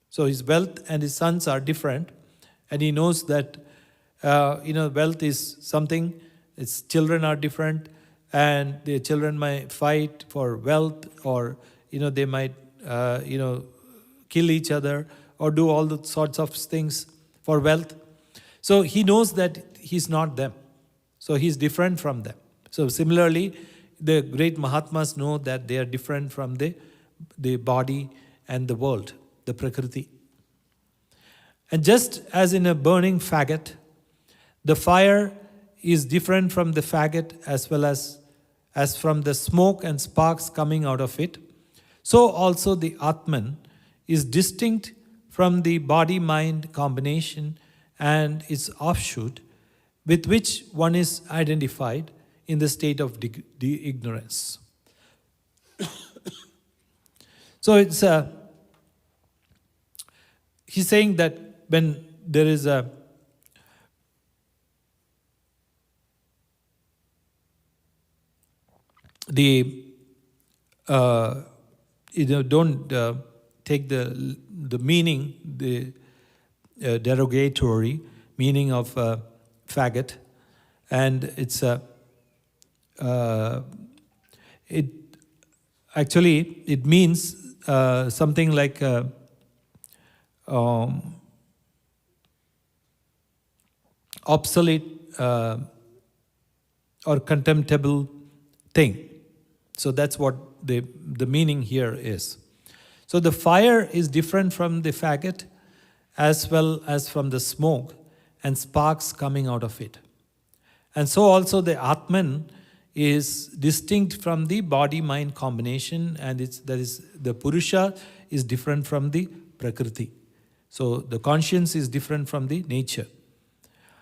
So his wealth and his sons are different, and he knows that wealth is something. Its children are different, and the children might fight for wealth, or they might kill each other or do all the sorts of things for wealth. So he knows that he's not them. So he's different from them. So similarly, the great Mahatmas know that they are different from the body and the world, the Prakriti. And just as in a burning faggot, the fire is different from the faggot as well as from the smoke and sparks coming out of it, so also the Atman is distinct from the body-mind combination and its offshoot with which one is identified in the state of ignorance. So it's he's saying that when there is a don't take the meaning, the derogatory meaning of faggot, and it's it actually it means something like obsolete or contemptible thing. So that's what the meaning here is. So the fire is different from the faggot as well as from the smoke and sparks coming out of it. And so also the Atman is distinct from the body-mind combination, and that is the Purusha is different from the Prakriti. So the conscience is different from the nature.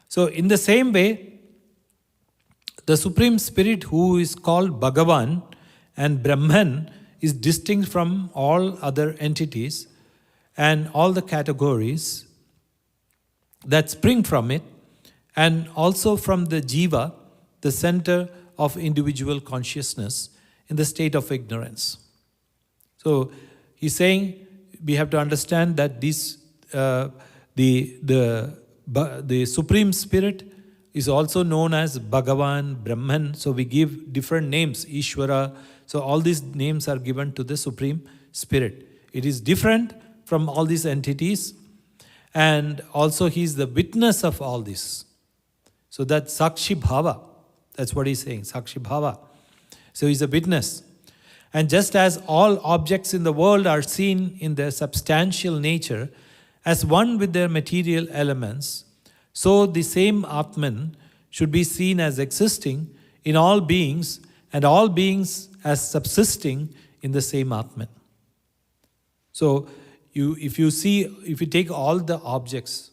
So in the same way, the Supreme Spirit, who is called Bhagavan and Brahman, is distinct from all other entities and all the categories that spring from it, and also from the Jiva, the center of individual consciousness in the state of ignorance. So he's saying we have to understand that this the Supreme Spirit is also known as Bhagavan, Brahman. So we give different names, Ishvara. So all these names are given to the Supreme Spirit. It is different from all these entities, and also he is the witness of all this. So that Sakshi Bhava, that's what he's saying, Sakshi Bhava. So he's a witness. And just as all objects in the world are seen in their substantial nature as one with their material elements, so the same Atman should be seen as existing in all beings, and all beings as subsisting in the same Atman. So if you take all the objects,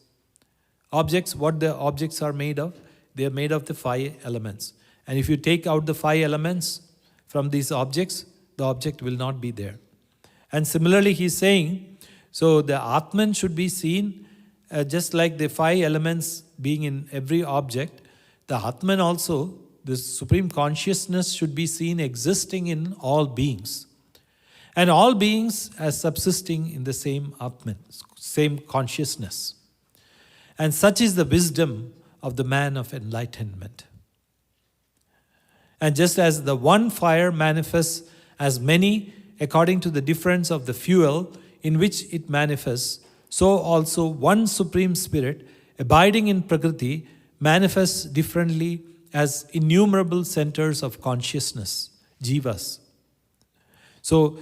what the objects are made of? They are made of the 5 elements. And if you take out the 5 elements from these objects, the object will not be there. And similarly, he's saying, so the Atman should be seen just like the 5 elements being in every object. The Atman also, the Supreme Consciousness, should be seen existing in all beings. And all beings as subsisting in the same Atman, same consciousness. And such is the wisdom of the man of enlightenment. And just as the one fire manifests as many according to the difference of the fuel in which it manifests, so also one Supreme Spirit abiding in Prakriti manifests differently as innumerable centers of consciousness, jivas. So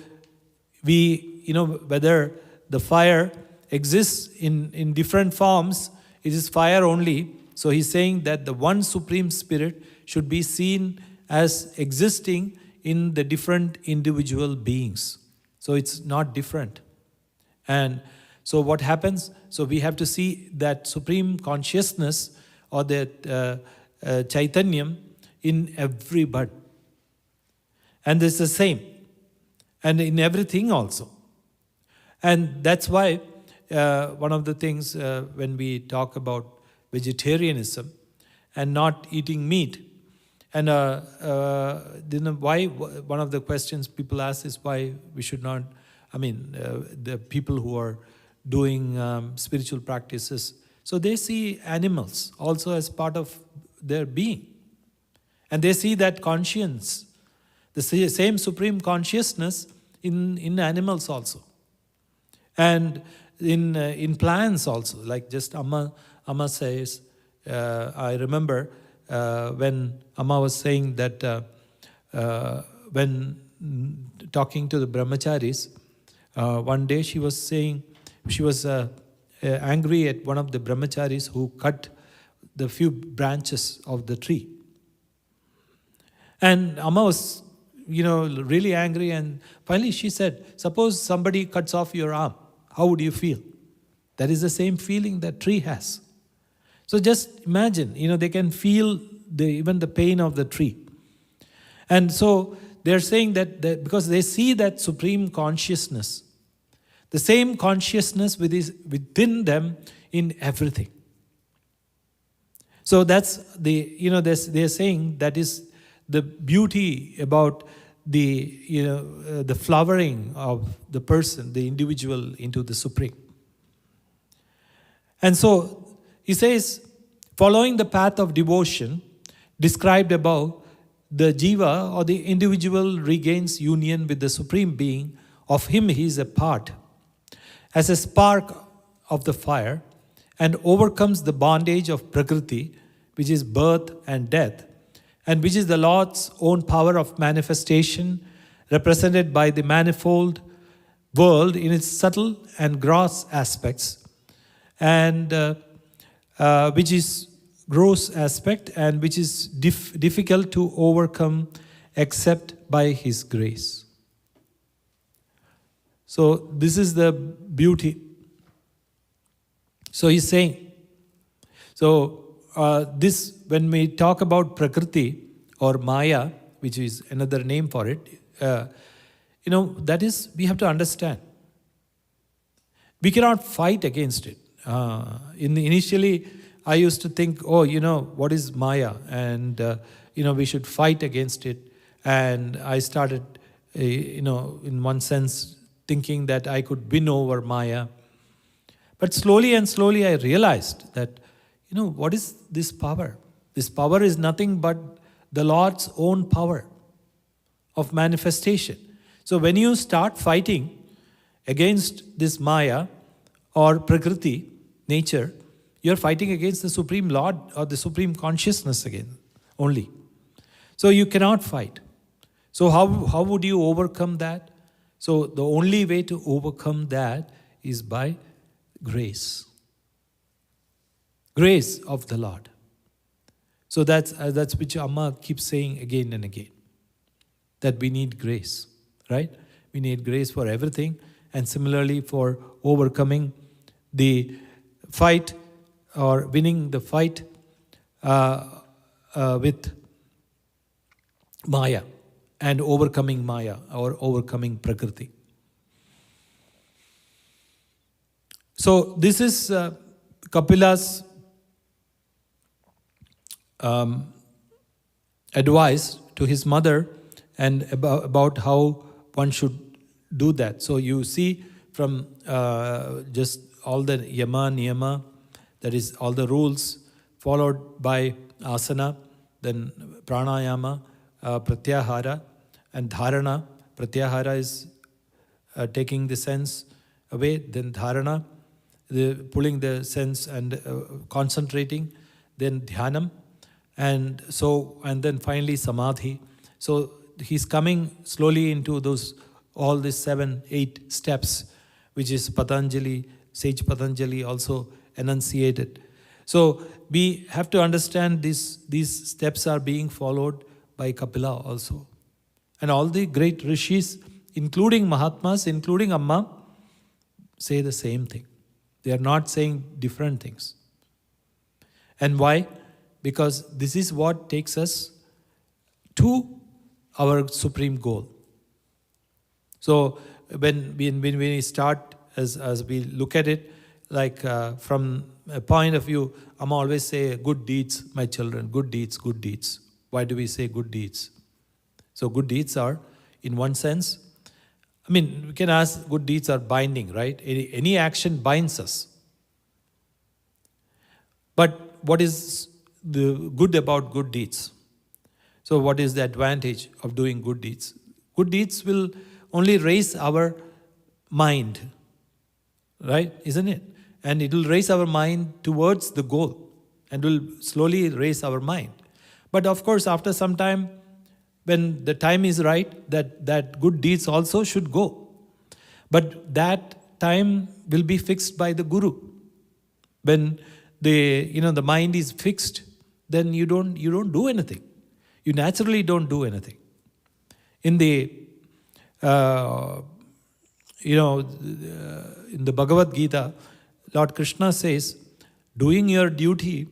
whether the fire exists in different forms, it is fire only. So he's saying that the one Supreme Spirit should be seen as existing in the different individual beings. So it's not different. And so what happens? So we have to see that Supreme Consciousness or that Chaitanyam in every bud. And it's the same. And in everything also. And that's why one of the things when we talk about vegetarianism and not eating meat, and why one of the questions people ask is why we should not, the people who are doing spiritual practices, so they see animals also as part of their being. And they see that conscience, the same Supreme Consciousness in animals also. And in plants also, like just Amma says, I remember when Amma was saying that when talking to the brahmacharis, one day she was saying, she was angry at one of the brahmacharis who cut the few branches of the tree. And Amma was, really angry, and finally she said, suppose somebody cuts off your arm, how would you feel? That is the same feeling that tree has. So just imagine, they can feel even the pain of the tree. And so they're saying that because they see that supreme consciousness, the same consciousness within them in everything. So that's they're saying that is the beauty about the flowering of the person, the individual into the supreme. And so he says, following the path of devotion described above, the jiva or the individual regains union with the supreme being. Of him he is a part, as a spark of the fire, and overcomes the bondage of Prakriti, which is birth and death, and which is the Lord's own power of manifestation, represented by the manifold world in its subtle and gross aspects, and which is gross aspect, and which is difficult to overcome except by His grace. So this is the beauty. So he's saying, this, when we talk about Prakriti or Maya, which is another name for it, that is, we have to understand. We cannot fight against it. Initially, I used to think, what is Maya? And, we should fight against it. And I started, in one sense, thinking that I could win over Maya. But slowly and slowly I realized that, what is this power? This power is nothing but the Lord's own power of manifestation. So when you start fighting against this Maya or Prakriti, nature, you're fighting against the Supreme Lord or the Supreme Consciousness again, only. So you cannot fight. So how would you overcome that? So the only way to overcome that is by grace. Grace of the Lord. So that's which Amma keeps saying again and again. That we need grace, right? We need grace for everything. And similarly for overcoming the fight or winning the fight with Maya and overcoming Maya or overcoming Prakriti. So this is Kapila's advice to his mother and about how one should do that. So you see from just all the yama, niyama, that is all the rules, followed by asana, then pranayama, pratyahara, and dharana. Pratyahara is taking the sense away, then dharana, pulling the sense and concentrating, then dhyanam, and then finally samadhi. So he's coming slowly into all these 7, 8 steps, which is Patanjali, Sage Patanjali also enunciated. So we have to understand these steps are being followed by Kapila also. And all the great rishis, including Mahatmas, including Amma, say the same thing. They are not saying different things. And why? Because this is what takes us to our supreme goal. So when we start, as we look at it, like from a point of view, I'm always say, good deeds, my children, good deeds, good deeds. Why do we say good deeds? So good deeds are, in one sense, we can ask, good deeds are binding, right? Any action binds us. But what is the good about good deeds? So what is the advantage of doing good deeds? Good deeds will only raise our mind, right? Isn't it? And it will raise our mind towards the goal and will slowly raise our mind. But of course, after some time, when the time is right, that good deeds also should go. But that time will be fixed by the Guru. When the mind is fixed, then you don't do anything. You naturally don't do anything. In the in the Bhagavad Gita, Lord Krishna says, doing your duty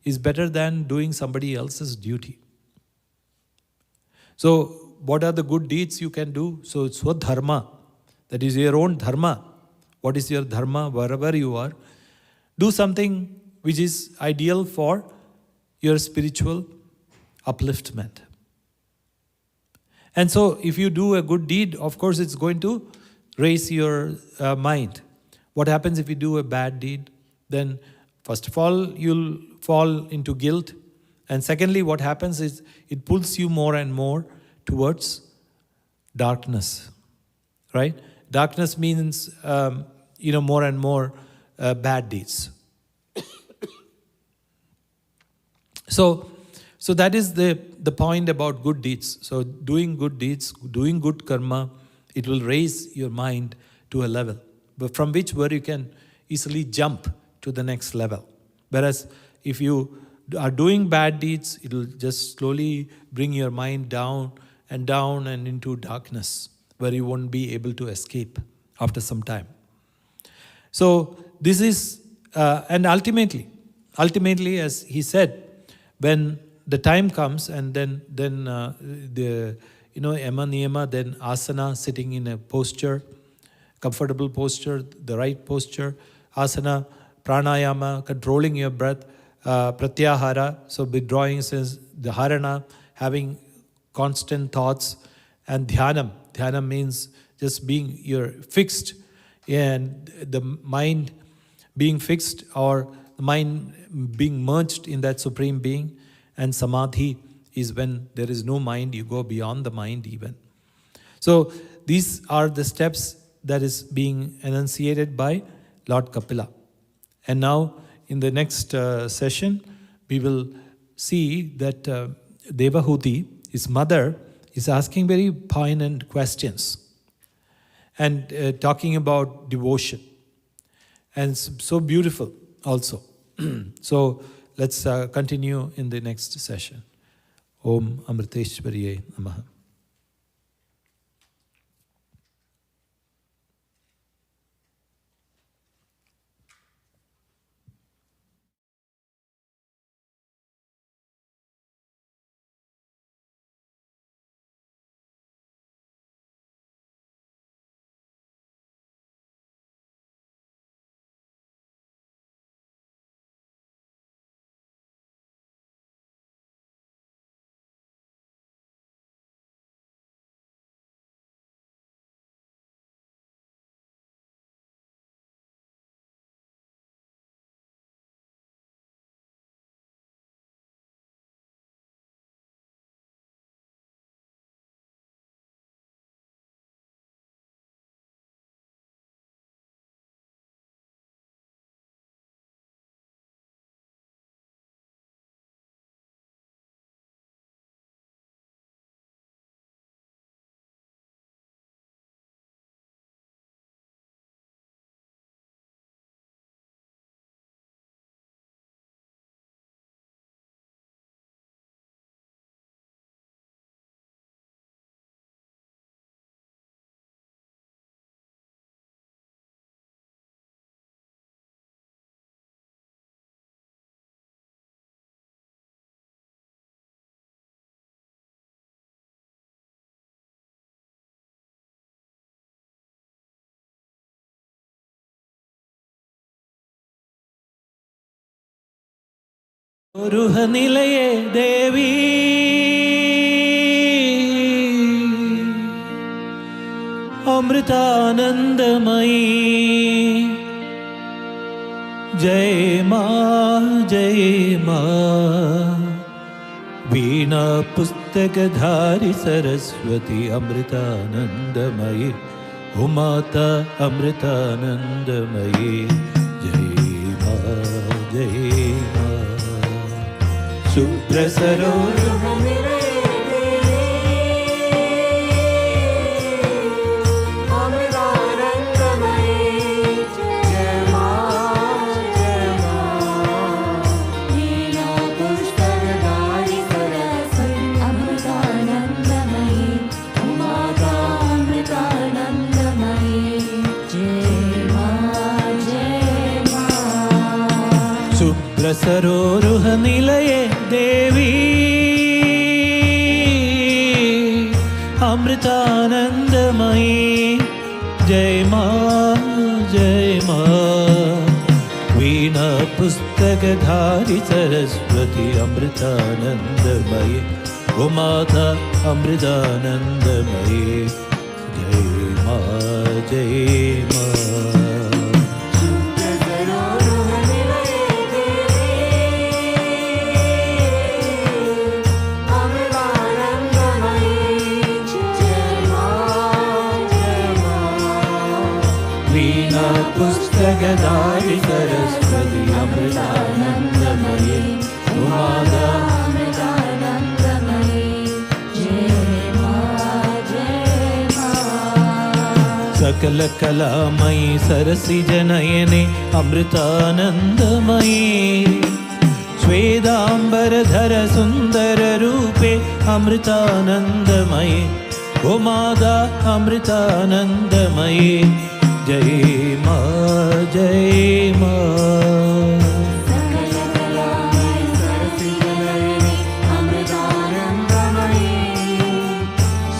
is better than doing somebody else's duty. So what are the good deeds you can do? So it's Swadharma. That is your own dharma. What is your dharma wherever you are? Do something which is ideal for your spiritual upliftment. And so if you do a good deed, of course it's going to raise your mind. What happens if you do a bad deed? Then first of all, you'll fall into guilt. And secondly, what happens is it pulls you more and more towards darkness, right? Darkness means, more and more bad deeds. So that is the point about good deeds. So doing good deeds, doing good karma, it will raise your mind to a level but from where you can easily jump to the next level. Whereas if you are doing bad deeds, it will just slowly bring your mind down and into darkness, where you won't be able to escape after some time. So this is, and ultimately, as he said, when the time comes, and then the yama niyama, then asana, sitting in a posture, comfortable posture, the right posture, asana, pranayama, controlling your breath, pratyahara, so withdrawing says the harana, having constant thoughts, and dhyanam. Dhyanam means just being fixed, and the mind being fixed, or the mind being merged in that Supreme Being. And samadhi is when there is no mind, you go beyond the mind even. So these are the steps that is being enunciated by Lord Kapila. And now in the next session, we will see that Devahuti, his mother, is asking very poignant questions and talking about devotion. And so beautiful also. So let's continue in the next session. Om Amriteshwariye Namaha. Ruhanilaye Devi Amritanandamayi Jai Ma Veena Pustakadhari Saraswati Amritanandamayi Umata Amritanandamayi Jai Ma Shudra Saroruha Nilaye Devi जय माँ जय माँ। वीणा पुस्तकधारी सरस्वती अमृतानंदमयी, ओ माता अमृतानंदमयी। जय माँ जय माँ। पुस्तकधारी सरस्वती अमृतानंदमयी, माता अमृतानंदमयी। जय माँ जय माँ। सकल कलामयी सरसिज नयने अमृतानंदमयी, श्वेतांबरधर सुंदर रूपे अमृतानंदमयी, ओ माता अमृतानंदमयी। जय माँ जय माँ। सकल कलामयी सरसिज नयने अमृतानंदमयी,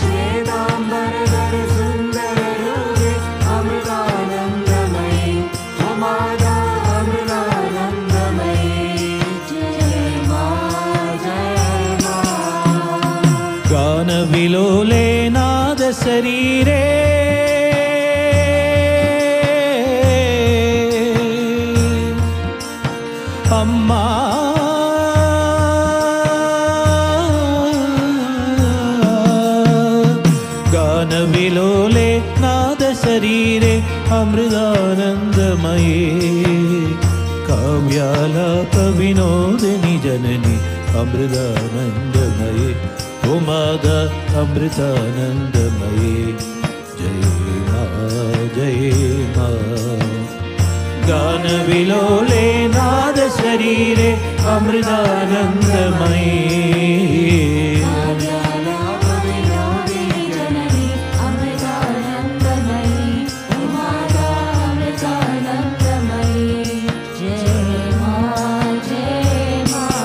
श्वेतांबरधर सुंदर रूपे अमृतानंदमयी, ओ माता अमृतानंदमयी। जय माँ जय माँ। गान विलोले नाद शरीरे, अम्मा गान विलोले नाद शरीरे अमृतानंदमयी, काव्यालाप विनोदिनी जननी अमृतानंदमयी, ओ माता अमृतानंदमयी। जय माँ जय माँ। गान विलोले नाद शरीरे अमृतानंदमयी, काव्यालाप विनोदिनी जननी अमृतानंदमयी, ओ माता अमृतानंदमयी। जय माँ जय माँ।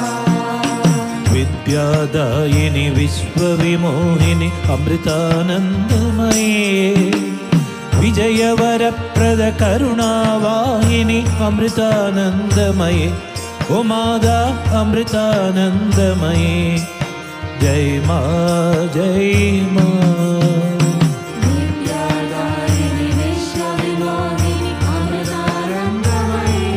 विद्यादायिनी विश्वविमोहिनी अमृतानंदमयी, विजयवरप्रद करुणावाहिनी अमृतानंदमयी, ओ माता अमृतानंदमयी। जय माँ जय माँ। विद्यादायिनी विश्वविमोहिनी अमृतानंदमयी,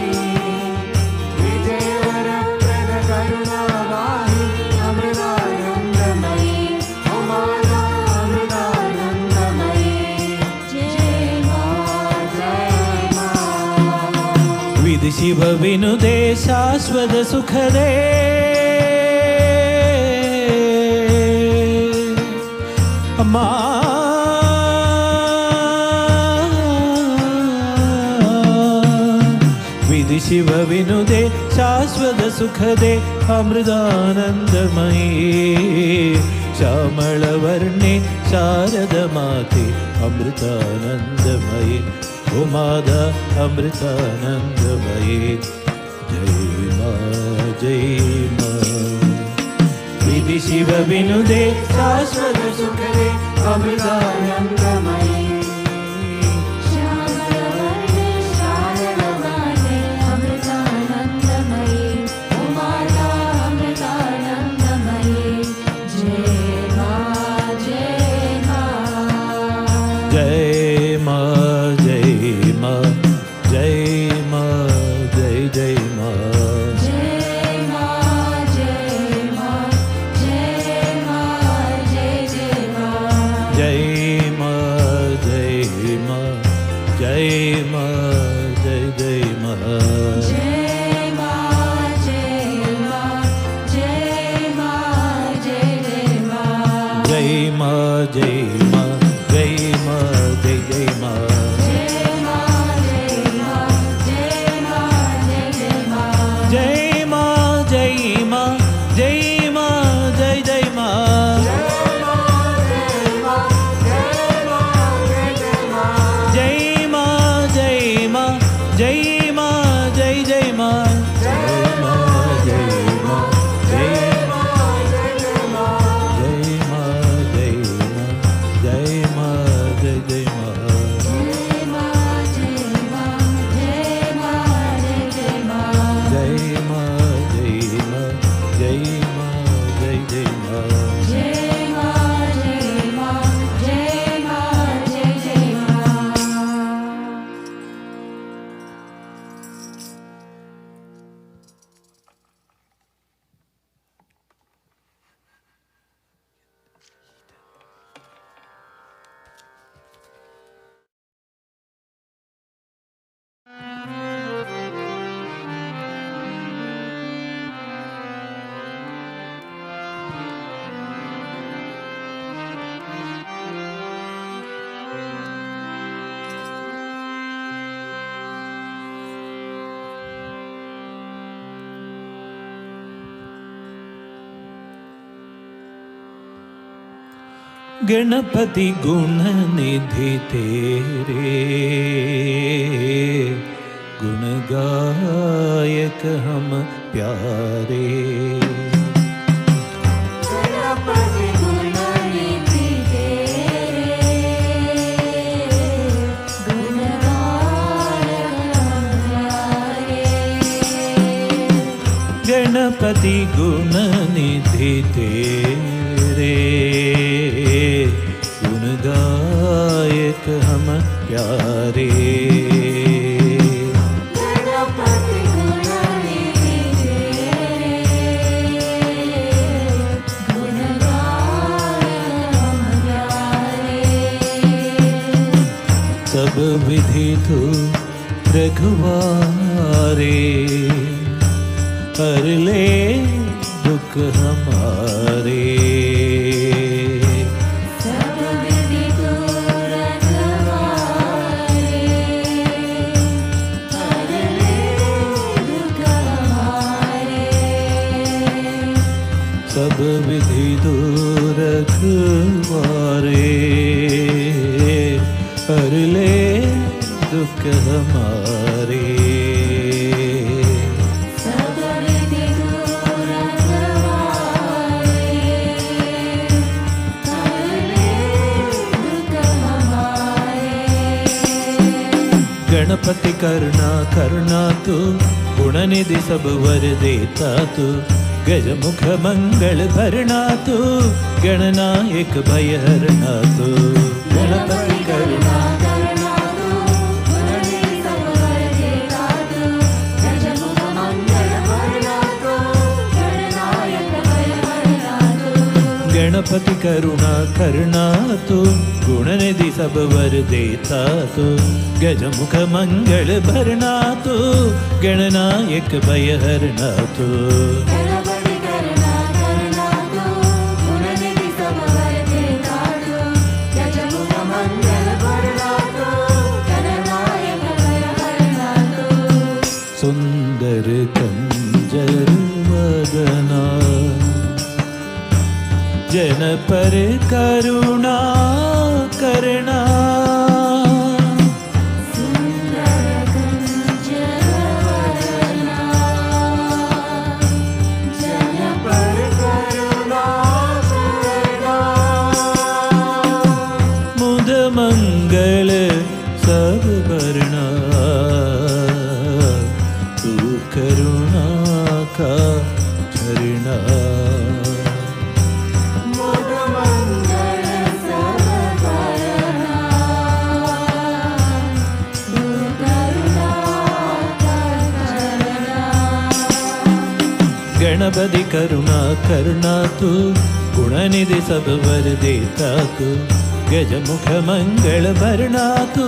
विजयवरप्रद करुणावाहिनी अमृतानंदमयी, ओ माता अमृतानंदमयी। जय माँ जय माँ। विधि शिव विनुदे शाश्वत सुखदे, माँ विधि शिव विनुदे शाश्वत सुखदे अमृतानंदमयी, श्यामलवर्णे शारद माते अमृतानंदमयी, ओ माता अमृतानंदमयी। जय माँ जय माँ। विधि शिव विनुदे शाश्वत सुखदे अमृतानंदमयी, श्यामलवर्णे शारद माते अमृतानंदमयी, ओ माता अमृतानंदमयी। जय माँ जय माँ। जय माँ जय माँ। जय माँ जय जय माँ। जय माँ जय माँ। जय माँ जय जय माँ। जय माँ जय माँ। जय माँ जय जय माँ। जय माँ जय माँ। जय माँ जय जय माँ। जय माँ जय माँ। जय माँ जय जय माँ। जय माँ जय माँ। जय माँ जय जय माँ। जय माँ जय माँ। जय माँ जय माँ। जय माँ जय माँ। जय माँ जय गणपति गुण निधि तेरे, गुण गायक हम प्यारे। गणपति गुण निधि तेरे, गुण गायक हम प्यारे। गणपति गुण निधि तेरे, गुण गायक हम प्यारे। गणपति गुण निधि तेरे, गुण गायक हम प्यारे। सब विधि तू रखवारे, हर ले दुख हमारे। सब विधि तू रखवारे, हर ले दुख हमारे। सब विधि दूर रखवारे, हर ले दुख हमारे। सब विधि तू रखवारे, हर ले दुख हमारे। गणपति करना करना तू, गुण निधि सब वर देता तू। गजमुख मंगल भरना तू, गणनायक भय हरना तू। गणपति करुणा करना तू, गुण निधि सब वर देता तू। गजमुख मंगल भरना तू, गणनायक भय हरना तू। गणपति करुणा करना तू, गुण निधि सब वर देता तू। गजमुख मंगल भरना तू, गणनायक भय हरना तू। गणपति करुणा करना तू, गुण निधि सब वर देता तू। गजमुख मंगल भरना तू, गणनायक भय हरना तू। सुंदर कंजर वदना, जन पर करुणा करना। सुंदर कंजर वदना, जन पर करुणा करना। मुद मंगल सब भरना, तू करुणा का झरना। मुद मंगल सब भरना, तू करुणा का झरना। गणपति करुणा करना तू, गुण निधि सब वर देता तू। गजमुख मंगल भरना तू,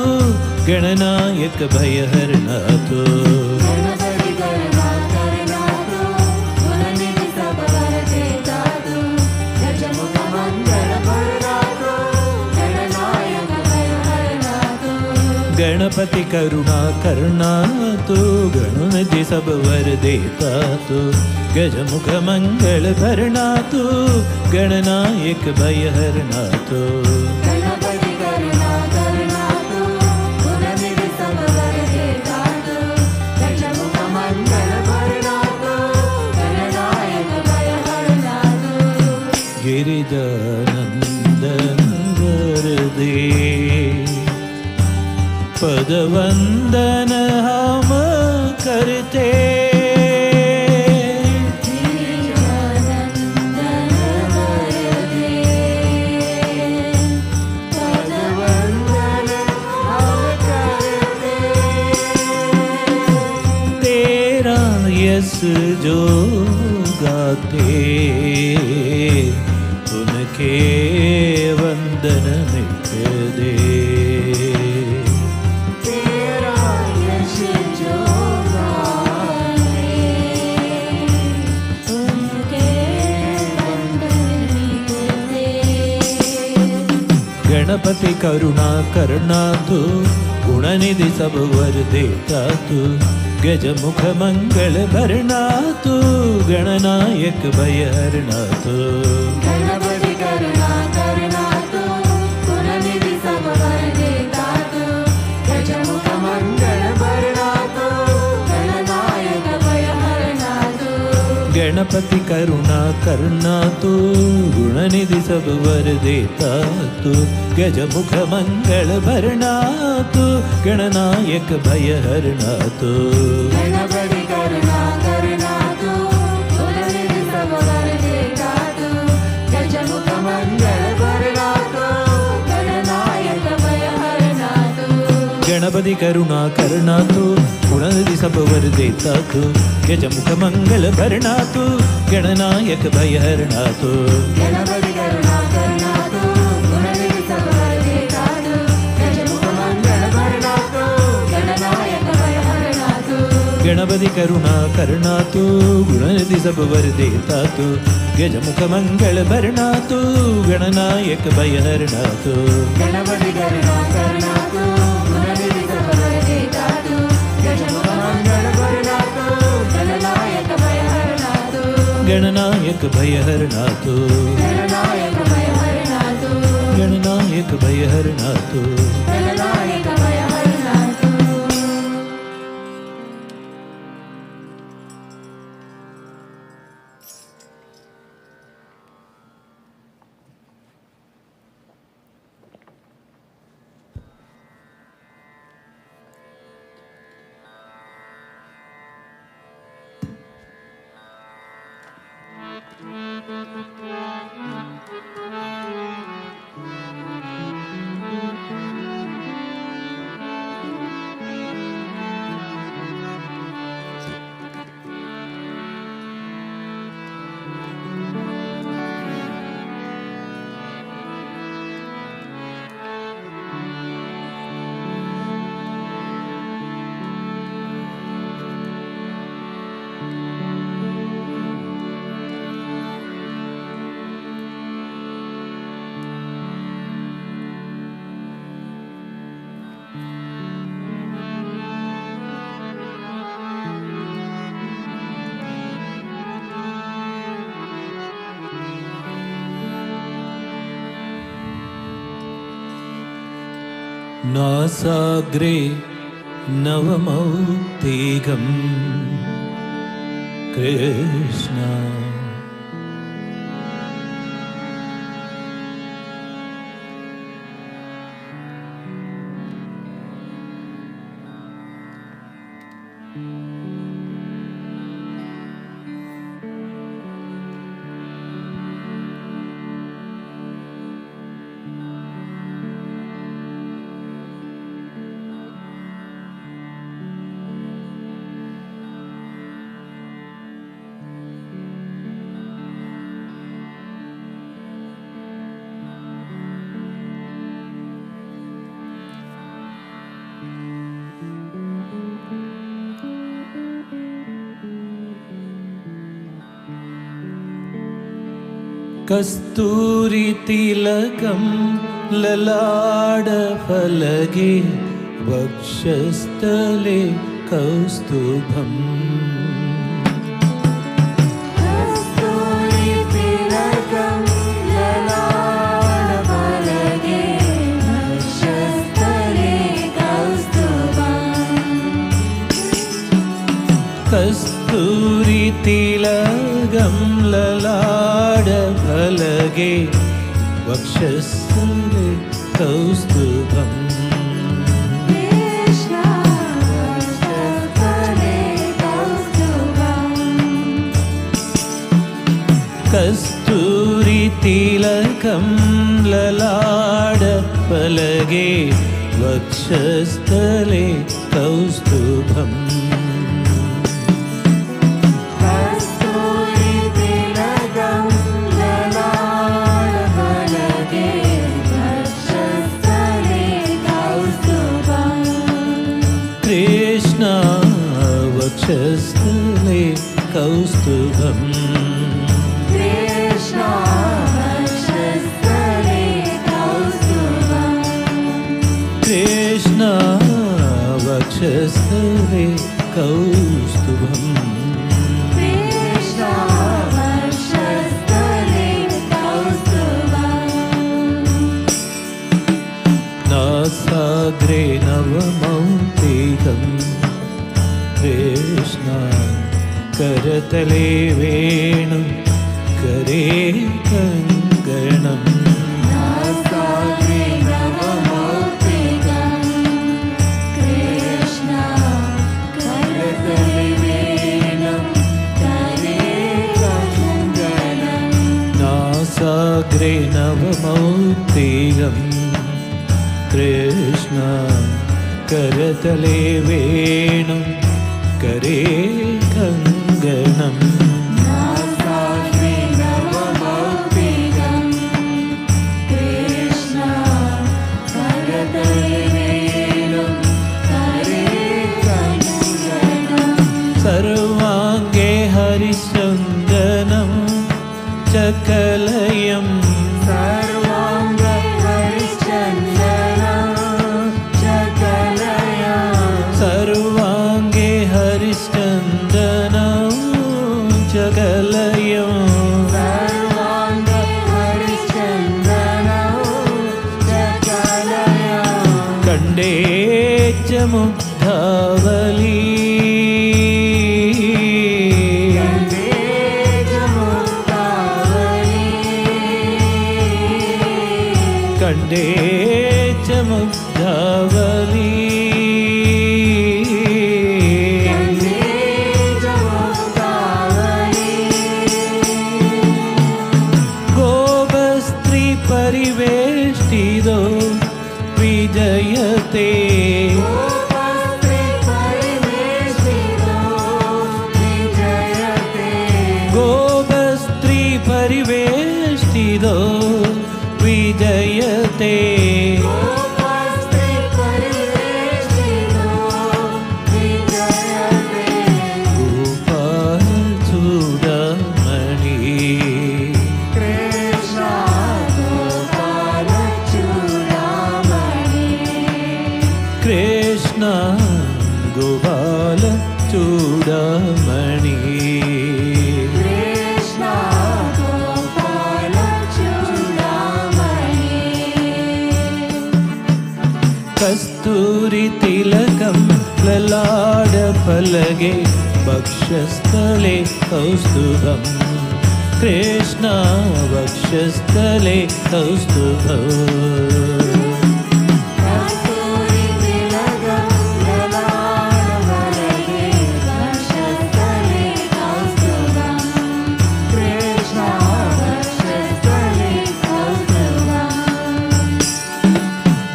गणनायक भय हरना तू। गणपति करुणा करना तू, गुण निधि सब वर देता तू। गजमुख मंगल भरना तू, गणनायक भय हरना तू। गणपति करुणा करना तू, गुण निधि सब वर देता तू। गजमुख मंगल भरना तू, गणनायक भय हरना तू। गणपति करुणा करना तू, गुण निधि सब वर देता तू। गजमुख मंगल भरना तू, गणनायक भय हरना तू। गिरिजानंदन वरदे, पद वंदन हम करते। गिरिजानंदन वरदे, पद वंदन हम करते। तेरा यश जो गाते, उनके वंदन मिट दे। तेरा यश जो गाते, उनके वंदन मिट दे। गणपति करुणा करना तू, गुण निधि सब वर देता तू। गजमुख मंगल भरना तू, गणनायक भय हरना तू। गणपति करुणा करना तू, गणपति करुणा करना तू, गुणनिधि सब वर देता तू, गज मुख मंगल भरना तू, गणनायक भय हरना तू। गणपति करुणा करना तू, गुणनिधि सब वर देता तू, गज मुख मंगल भरना तू, गणनायक भय हरना तू। गणपति करुणा करना तू, गुणनिधि सब वर देता तू, गज मुख मंगल भरना तू, गणनायक भय हरना तू। गणपति करुणा करना तू, गुणनिधि सब वर देता तू, गज मुख मंगल भरना तू, गणनायक भय हरना तू। गणपति करुणा करना तू, गुणनिधि सब वर देता तू, गज मुख मंगल भरना तू, गणनायक भय हरना तू। गणपति करुणा करना तू, गुणनिधि सब वर देता तू, गज मुख मंगल भरना तू, गणनायक भय हरना तू। गणनायक भय हरना तू, गणनायक भय हरना तू, गणनायक भय हरना तू। गणनायक भय हरना तू। नासाग्रे नवमौक्तिकं कृष्ण कस्तूरी तिलकं ललाटफलके वक्षस्थले कौस्तुभम् कस्तूरी तिलकं ललाटफलके वक्षस्थले कौस्तुभम् कस्तूरी तिलकं ललाटफलके वक्षस्थले कौस्तुभम् कस्तूरी तिलकं ललाटफलके वक्षस्थले कौस्तुभम् कस्तूरी तिलकं ललाटफलके वक्षस्थले कौस्तुभम् कृष्ण वक्षस्थले कौस्तुभम् कृष्ण वक्षस्थले कौस्तुभम् कृष्ण वक्षस्थले कौस्तुभम् नासाग्रे नवमौक्तिकं कृष्ण करतले वेणु करे कंगणम नासाग्रे नवमौक्तिकं कृष्ण करतले वेणु करे कंगणम नासाग्रे नवमौक्तिकं कृष्ण करतले वेणु करे कंगणम नासाग्रे नवमौक्तिकं कृष्ण करतले वेणु करे कंगणम सर्वांगे हरिचन्दनं चकलयं सर्वांगे हरिचन्दनं चकलयं सर्वांगे हरिचन्दनं चकलयं सर्वांगे हरिचन्दनं चकलयं कंडे च मुग्धावली कंडे च मुग्धावली गोपस्त्री परिवेष्टितो विजयते गोपस्त्री परिवेष्टितो विजयते गोपालचूडामणि कृष्ण गोपालचूडामणि कृष्ण गोपालचूडामणि कृष्ण गोपालचूडामणि कस्तूरी तिलकं ललाटफलके वक्षस्थले कौस्तुभं कृष्ण वक्षस्थले कौस्तुभम् कस्तूरी तिलकं ललाटफलके वक्षस्थले कौस्तुभं कृष्ण वक्षस्थले कौस्तुभम्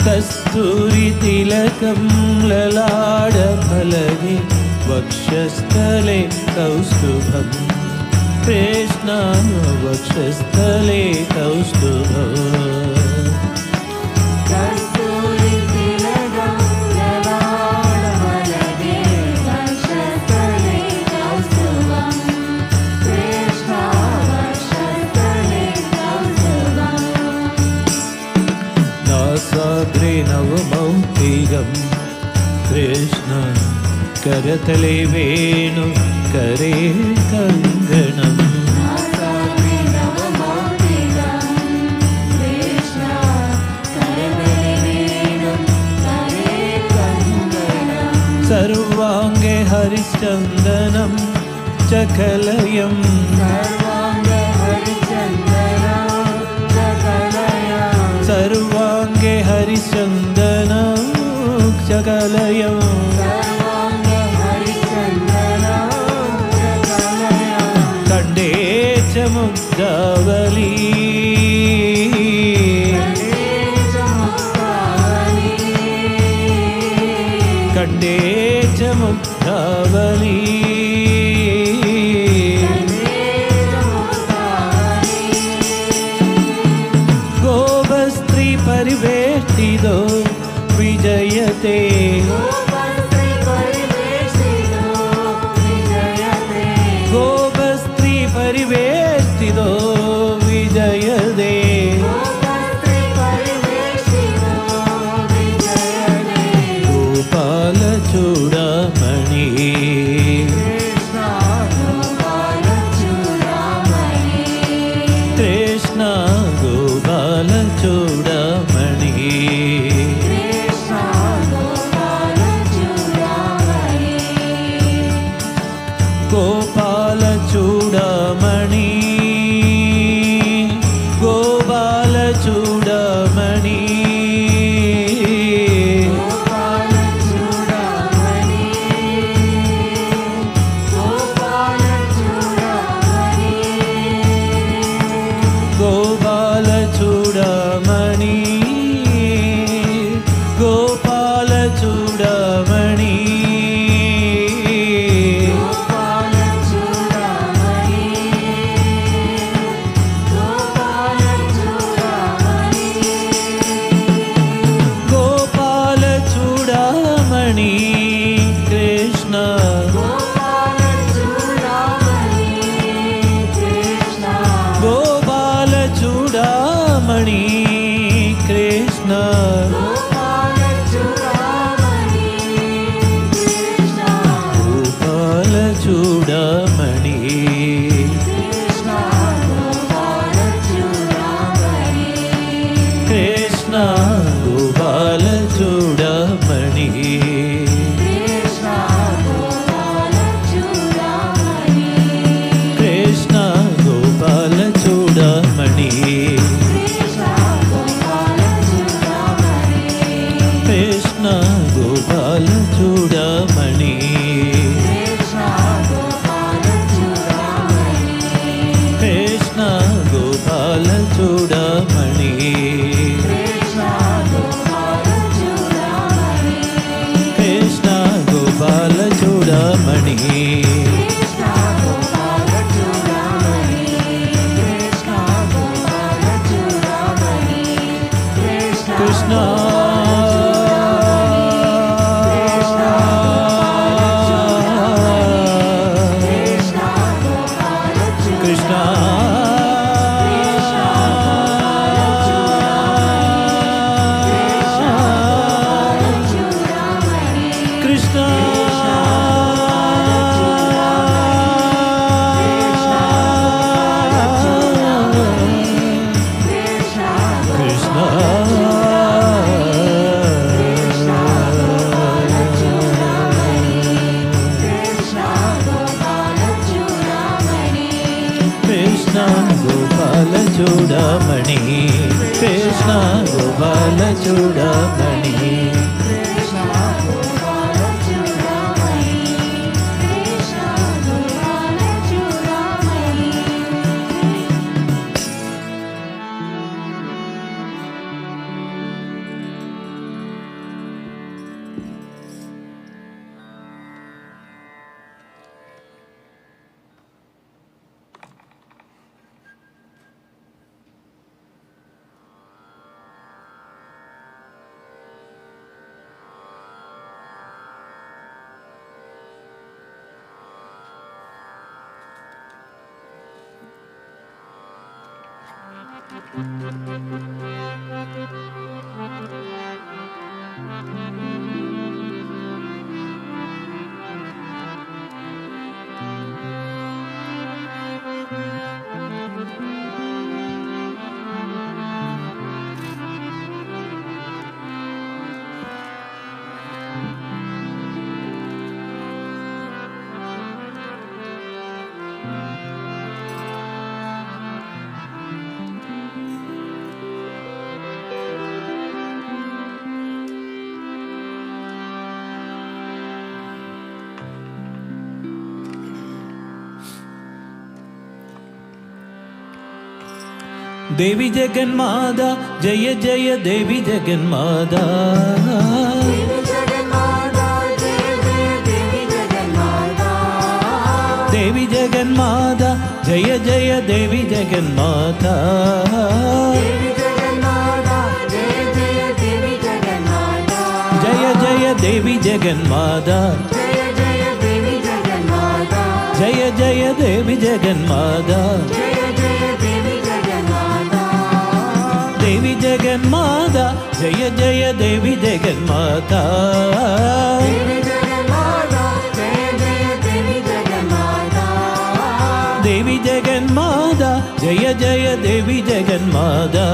कस्तूरी तिलकं ललाटफलके वक्षस्थले कौस्तुभं कृष्ण वक्षस्थले कौस्तुभम् कस्तूरी तिलकं ललाटफलके वक्षस्थले कौस्तुभं कृष्ण वक्षस्थले कौस्तुभम् नासाग्रे नवमौक्तिकं कृष्ण करतले वेणु करे कंगणम नासाग्रे नवमौक्तिकं कृष्ण करतले वेणु करे कंगणम सर्वांगे हरिचन्दनं चकलयं सर्वांगे हरिचन्दनं चकलयं सर्वांगे हरिचन्दनं चकलयं सर्वांगे हरिचन्दनं चकलयं कंडे च मुग्धावली कंडे च मुग्धावली गोपस्त्री परिवेष्टितो विजयते गोपस्त्री परिवेष्टितो विजयते गोपालचूडामणि Krishna Gopala Chudamani Krishna Gopala Chudamani Krishna Gopala Chudamani Krishna Gopala Chudamani Krishna Gopala Chudamani Krishna Gopala Chudamani Krishna Gopala Chudamani Krishna Chudamani Krishna Gopala Chudamani Devi Jaganmada, Jaya Jaya Devi Jaganmada. Devi Jaganmada, Jaya Jaya Devi Jaganmada. Devi Jaganmada, Jaya Jaya Devi Jaganmada. Devi Jaganmada, Jaya Jaya Devi Jaganmada. Jaya Jaya Devi Jaganmada. Jaya Jaya Devi Jaganmada. Jaya Jaya Devi Jaganmada. Devi Jaganmada, Jaya Jaya Devi Jaganmada. Devi Jaganmada, Jaya Jaya Devi Jaganmada. Devi Jaganmada, Jaya Jaya Devi Jaganmada.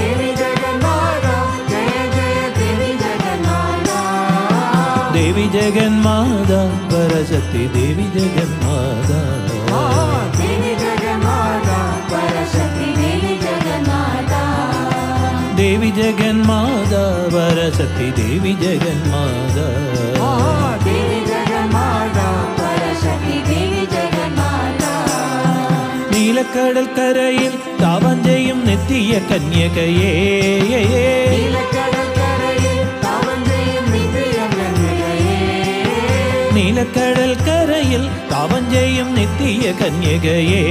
Devi Jaganmada, Jaya Jaya Devi Jaganmada. Devi Jaganmada, Parasati Devi Jaganmada. Devi Jaganmada, Parasati Devi Jaganmada. Devi Jaganmada, Parasati Devi Jaganmada. Devi Jaganmada, Parasati Devi Jaganmada. നീലക്കടൽ കരയിൽ താവം ചെയ്യും നിത്യ കന്യകയേ. നീലക്കടൽ കരയിൽ താവം ചെയ്യും നിത്യ കന്യകയേ. നീലക്കടൽ കരയിൽ താവം ചെയ്യും നിത്യ കന്യകയേ.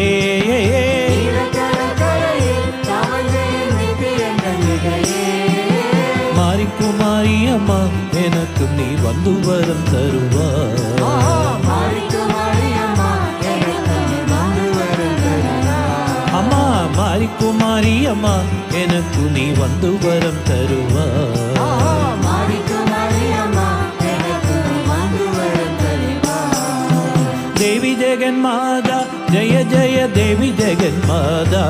നീലക്കടൽ കരയിൽ താവം ചെയ്യും നിത്യ കന്യകയേ. മാറിക്കോ மாரிக்குமாரியம்மா எனக்கும் நீ வந்து வரம் தருவாய். அம்மா மாரிக்குமாரியம்மா எனக்கு நீ வந்து வரம் தருவாய். देवी जगन माता जय जय देवी जगन माता.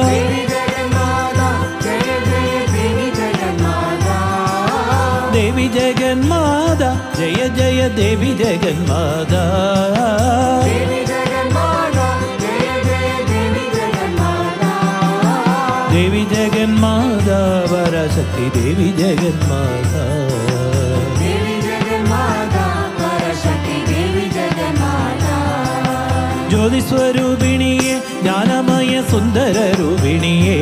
देवी जगन माता जय जय देवी जगन माता. देवी जगन माता जय जय देवी जगन माता. देवी जगन माता जय जय देवी जगन माता. देवी जगन माता पराशक्ति देवी जगन माता. ज्योति स्वरूपिणिये ज्ञानमय सुंदर रूपिणिये.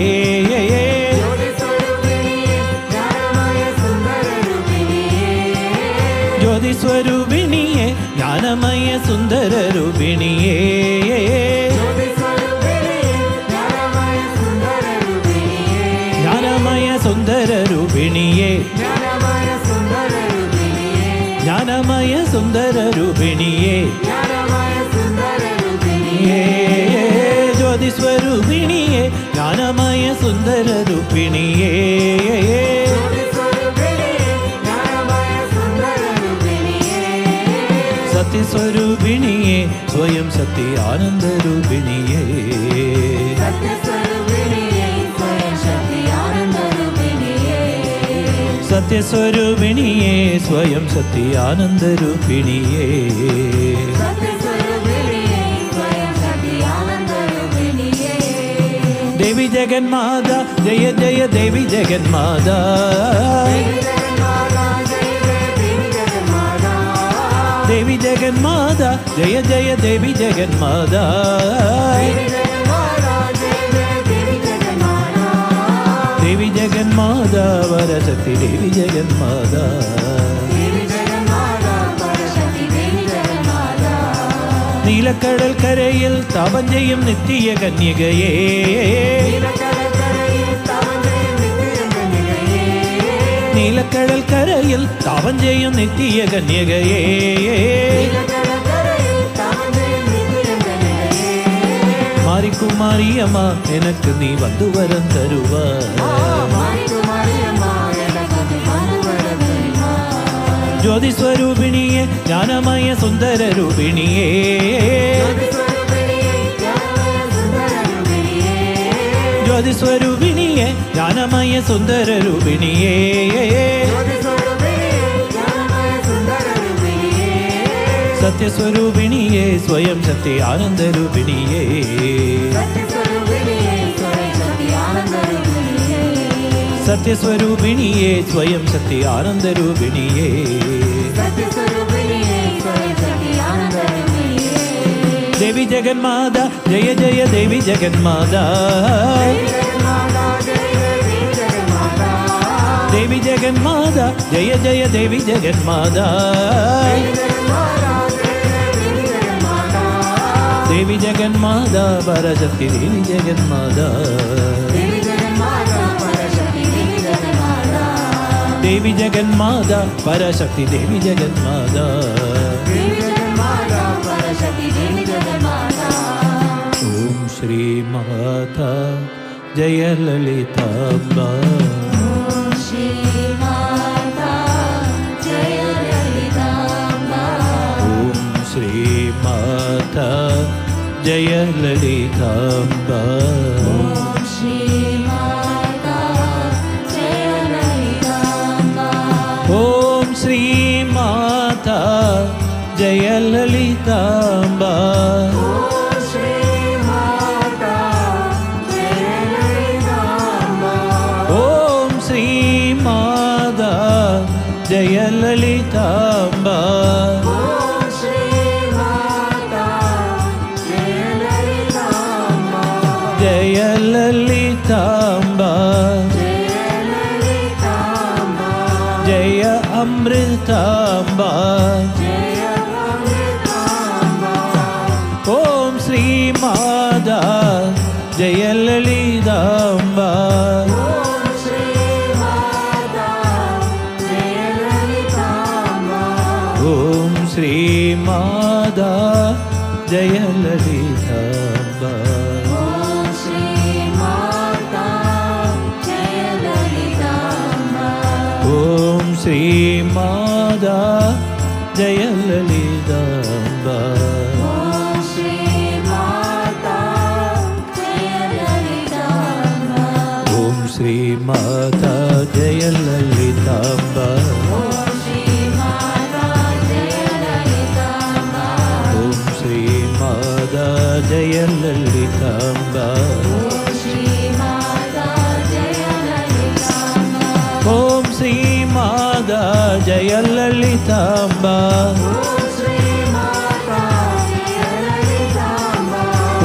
ज्योति स्वरूपिणिये ज्ञानमय सुंदर रूपिणिये. ज्योति स्वरूपिणिये ज्ञानमय सुंदर रूपिणिये. ज्योति स्वरूपिणिये ज्ञानमय सुंदर रूपिणिये. ज्ञानमय सुंदर रूपिणिये. ज्ञानमय सुंदर रूपिणिये. ज्ञानमय सुंदर रूपिणिये. ज्योति स्वरूपिणिये ज्ञानमय सुंदर रूपिणिये. सत्य स्वरूपिणिये स्वयं सत्य आनंद रूपिणिये. सत्य स्वरूपिणिये स्वयं सत्य आनंद रूपिणिये. देवी जगन माता जय जय देवी जगन माता. देवी जगन माता जय जय देवी जगन माता. देवी जगन माता वरशक्ति देवी जगन माता. നീലക്കടൽ കരയിൽ തപം ചെയ്യും നിത്യ കന്യകയേ. നീലക്കടൽ കരയിൽ തപം ചെയ്യും നിത്യ കന്യകയേ. മാരിക്കുമാരിയമ്മ എനക്ക് നീ വന്നു വരം തരുവായ്. ज्योति स्वरूपिणिये ज्ञानमय सुंदर रूपिणिये. ज्योति स्वरूपिणिये ज्ञानमय सुंदर रूपिणिये. सत्य स्वरूपिणिये स्वयं सत्य आनंद रूपिणिये. सत्य स्वरूपिणिये स्वयं सत्य आनंद रूपिणिये. देवी जगन माता जय जय देवी जगन माता. देवी जगन माता जय जय देवी जगन माता. देवी जगन माता पराशक्ति देवी जगन माता. देवी जगन माता पराशक्ति देवी जगन माता. ओम श्री माता जय ललितांबा. ओम श्री माता जय ललितांबा. ओम श्री माता जय ललितांबा. ओम श्री माता जय ललितांबा. ओम श्री माता जय ललितांबा. ओम श्री माता जय ललितांबा. जय ललितांबा. जय अमृतांबा. ओम श्री माता जय ललितांबा. శ్రీ మాదా జయ లలితాంబ ఓం శ్రీ మాతా జయ లలితాంబ ఓం శ్రీ మాదా జయ లలితాంబ ఓం శ్రీ మాతా జయ లలితాంబ ఓం శ్రీ మాతా జయ లలితాంబ ఓం శ్రీ మాతా జయ లలితాంబ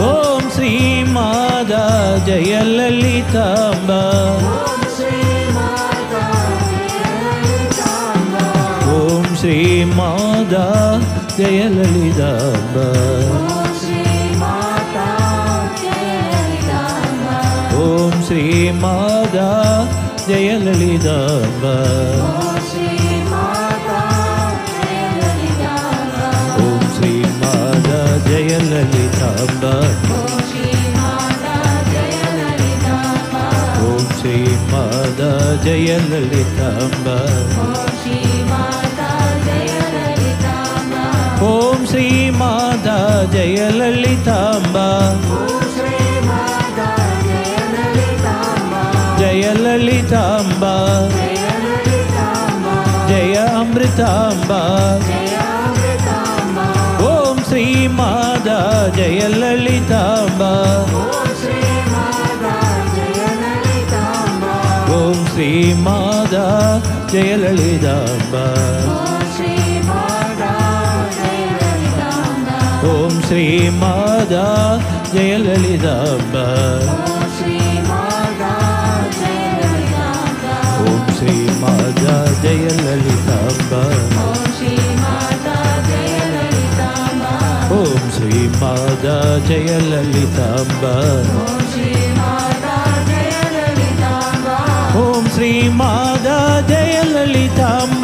ఓం శ్రీ మాదా జయ లలితాంబ ఓం శ్రీ మాతా జయ లలితాంబ ఓం శ్రీ మాదా జయ లలితాంబ ఓం శ్రీ మాతా జయ లలితాంబ ఓం శ్రీ మాదా జయ లలితాంబ ఓం శ్రీ మాదా జయ లలితాంబ ఓం శ్రీ మాదా జయ లలితాంబ ఓం శ్రీ మాదా జయ లలితాంబ ఓం శ్రీ మాదా జయ లలితాంబ జయ లలితాంబ జయ అమృతాంబ ఓం శ్రీ మాదా జయ లలితాంబ ఓం శ్రీ మాదా జయ లలితాంబ ఓం శ్రీ మాదా జయ లలితాంబ ఓం శ్రీ మాదా జయ లలితాంబ ఓం శ్రీ మాదా జయ లలితాంబ ఓం శ్రీ మాదా జయ లలితాంబ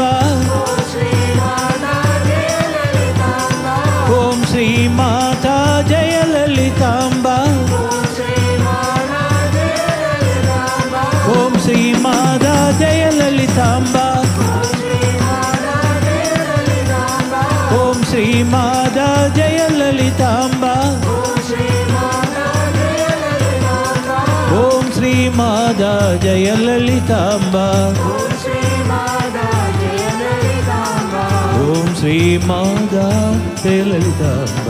ఓం శ్రీ మాతా జయ లలితాంబ ఓం శ్రీ మాదా జయ లలితాంబ ఓం శ్రీ మాదా జయ లలితాంబ ఓం శ్రీ మాదా జయ లలితాంబ ఓం శ్రీ మాదా జయ లలితాంబ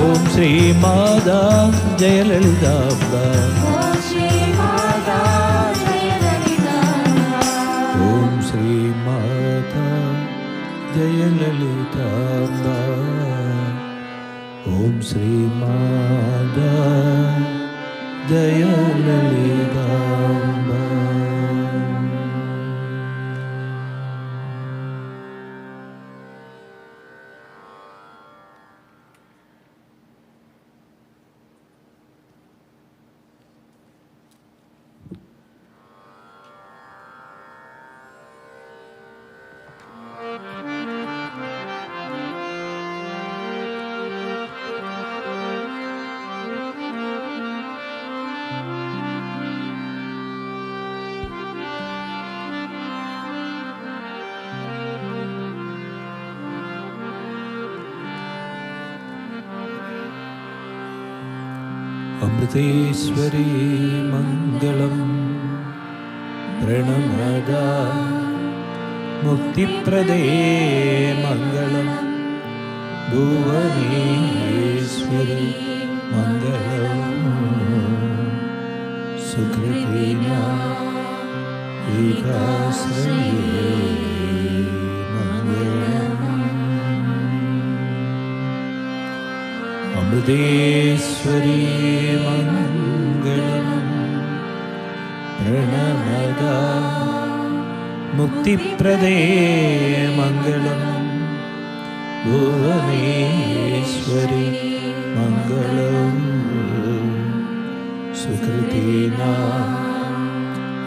ఓం శ్రీ మాదా జయ లలితాంబ ఓం శ్రీ మాతా జయ లలితాంబ ఓం శ్రీ మాదా జయ లలితాంబ अमृतेश्वरी मङ्गलम् प्रणमदा मुक्तिप्रदे मङ्गलम् भुवनेश्वरी मङ्गलम् सुकृतिना एकाश्रये मङ्गलम् अमृतेश्वरी मङ्गलम् प्रणमदा मुक्तिप्रदे मङ्गलम् भुवनेश्वरी मङ्गलम् सुकृतिना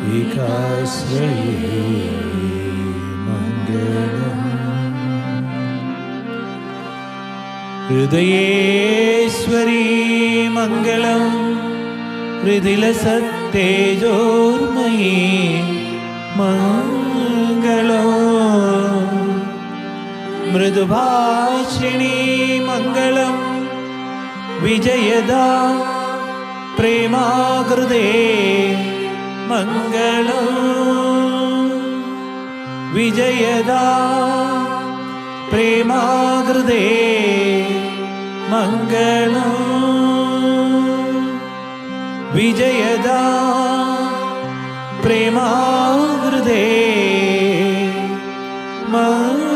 एकाश्रये मङ्गलम् हृदयेश्वरी मङ्गलम् हृदिलसत्तेजोर्मयी मङ्गलम् मृदुभाषिणी मङ्गलम् विजयदा प्रेमाकृते मङ्गलम् विजयदा प्रेमाकृते मङ्गलम् विजयदा प्रेमाकृते मङ्गलम्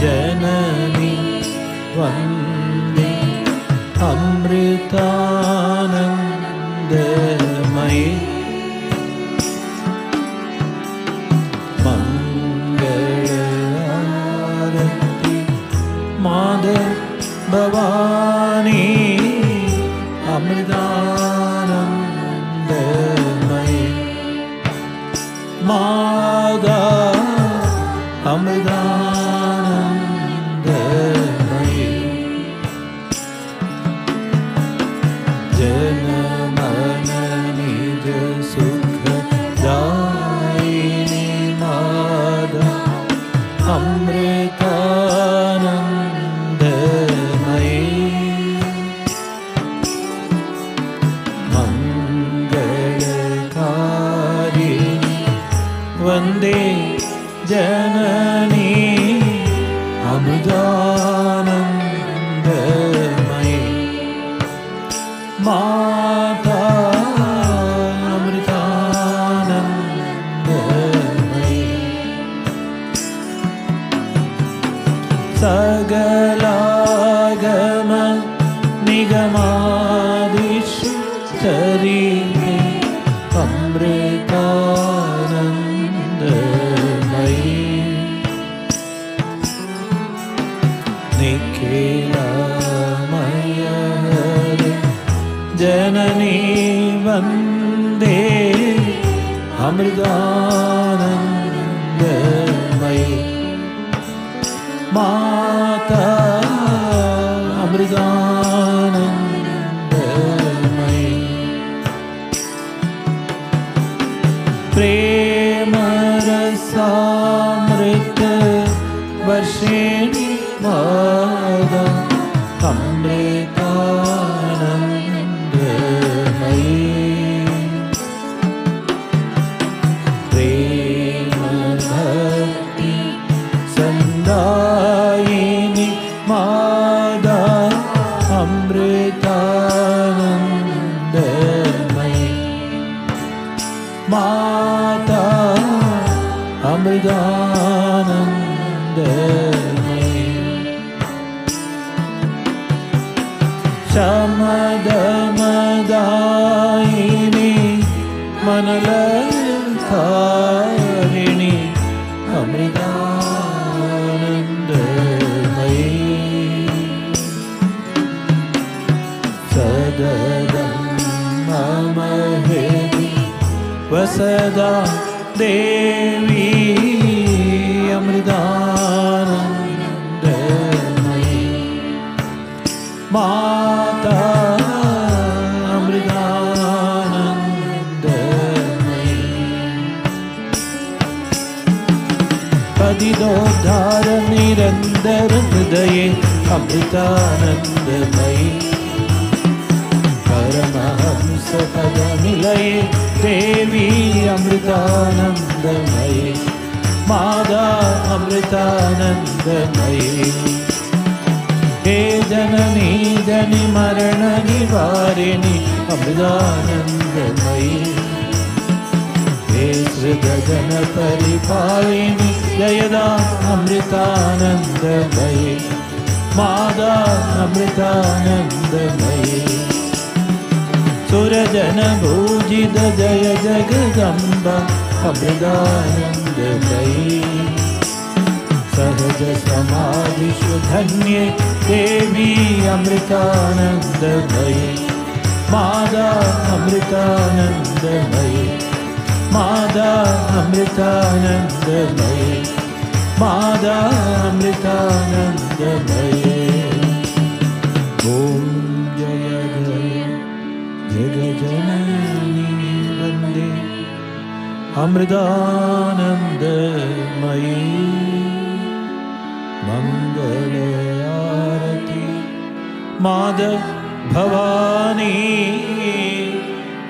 जननी वन्दे अमृतानन्दमयी मङ्गलारति माधव भवानी अमृतानन्दमयी माधव अमृतानन्दमयी जनमन निज सुखदायिनी माधव अमृतानन्दमयी मङ्गलकारिणी वन्दे जननी अमृतानन्दमयी माता अमृतानन्दमयी सकलागम निगमादिषु चरिते अमृतानन्दमयी निखिलमय जननी वन्दे अमृतानन्दमयी माता अमृतानन्दमयी प्रेमरसामृत वर्षिणी माता अमृतानन्दमयी प्रेमभक्ति संदायिनी माता अमृतानन्दमयी माता अमृतानन्दमयी शमदमदायिनी मनलकारिणी अमृतानन्दमयी सददं मम हृदि वसदा देवी अमृतानन्दमयी Mata Amritanandamayi. Padidodhara nirandara hridaye Amritanandamayi. Paramahamsa padanilaye Devi Amritanandamayi. Mada Amritanandamayi. He Janani Jani Marana Nivarini Amritanandamayi. He Sridhana Paripalini Jayada Amritanandamayi. Mada Amritanandamayi. Surajana Bhujida Jaya Jagadamba Amritanandamayi. Sahaja Samadhi Shudhanye Devi Amritanandamayi. Mada Amritanandamayi. Mada Amritanandamayi. Mada Amritanandamayi. Om Jaya Jaya Jagajanani Vande Amritanandamayi. Mangala Arati Mada Bhavani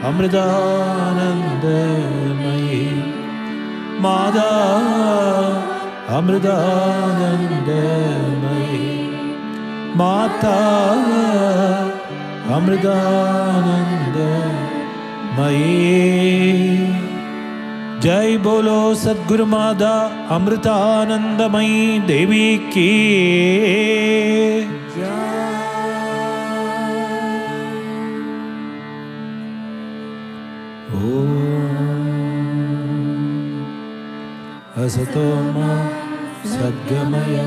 Amritanandamayi. Mada Amritanandamayi. Mata Amritanandamayi. Jai Bolo Sadguru Mada Amritanandamayi Devi ki Om Asatoma Sadgamaya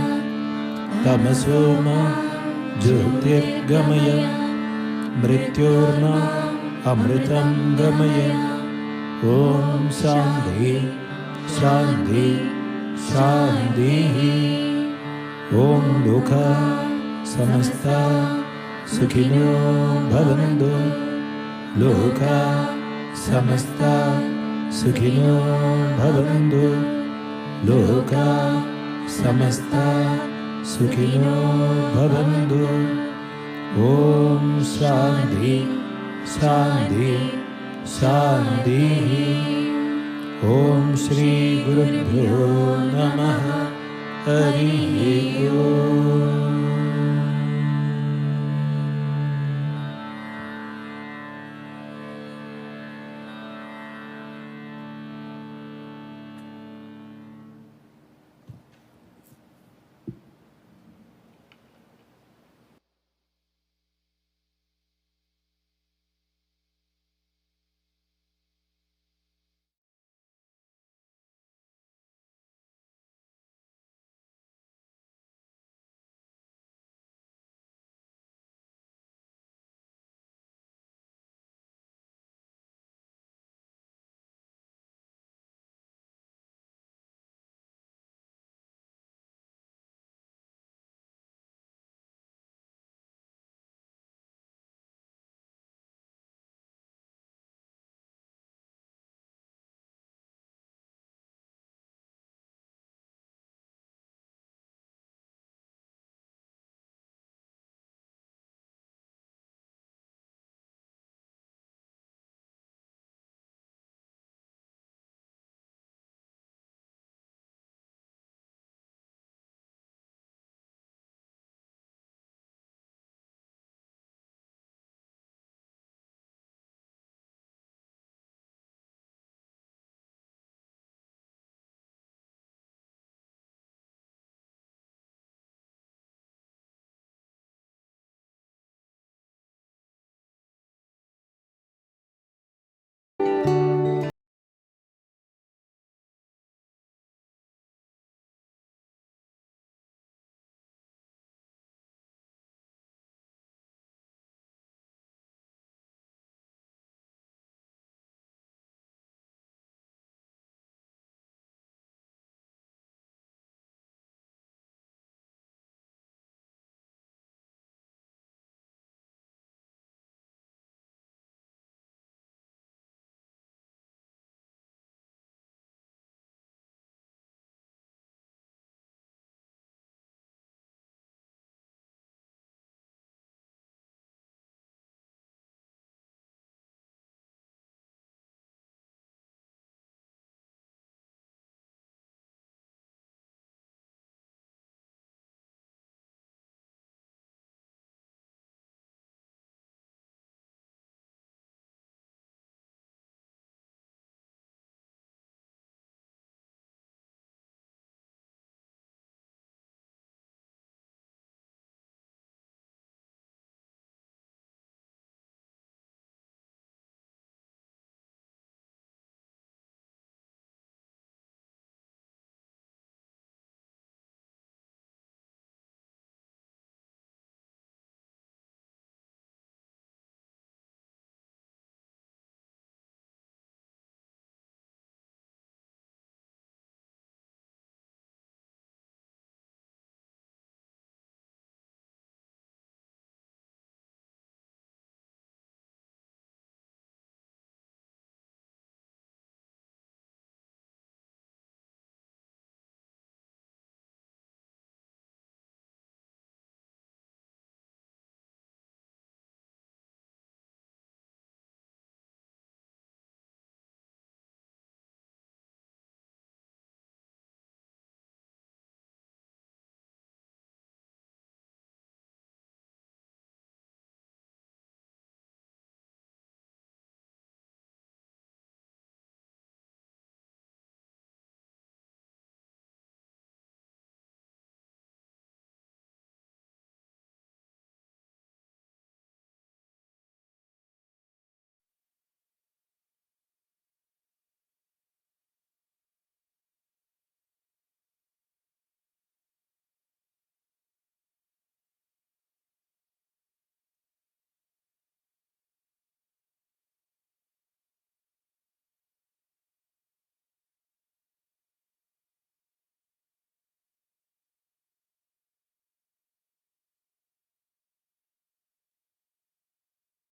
Tamasoma Jyotirgamaya Mrityorma Amritam Gamaya. Om Shanti Shanti Shanti. Om Lokha Samasta Sukhino Bhavantu. Lokha Samasta Sukhino Bhavantu. Lokha Samasta Sukhino Bhavantu. Om Shanti Shanti Shanti. Om Shri Gurubhyo Namaha. Hari Om.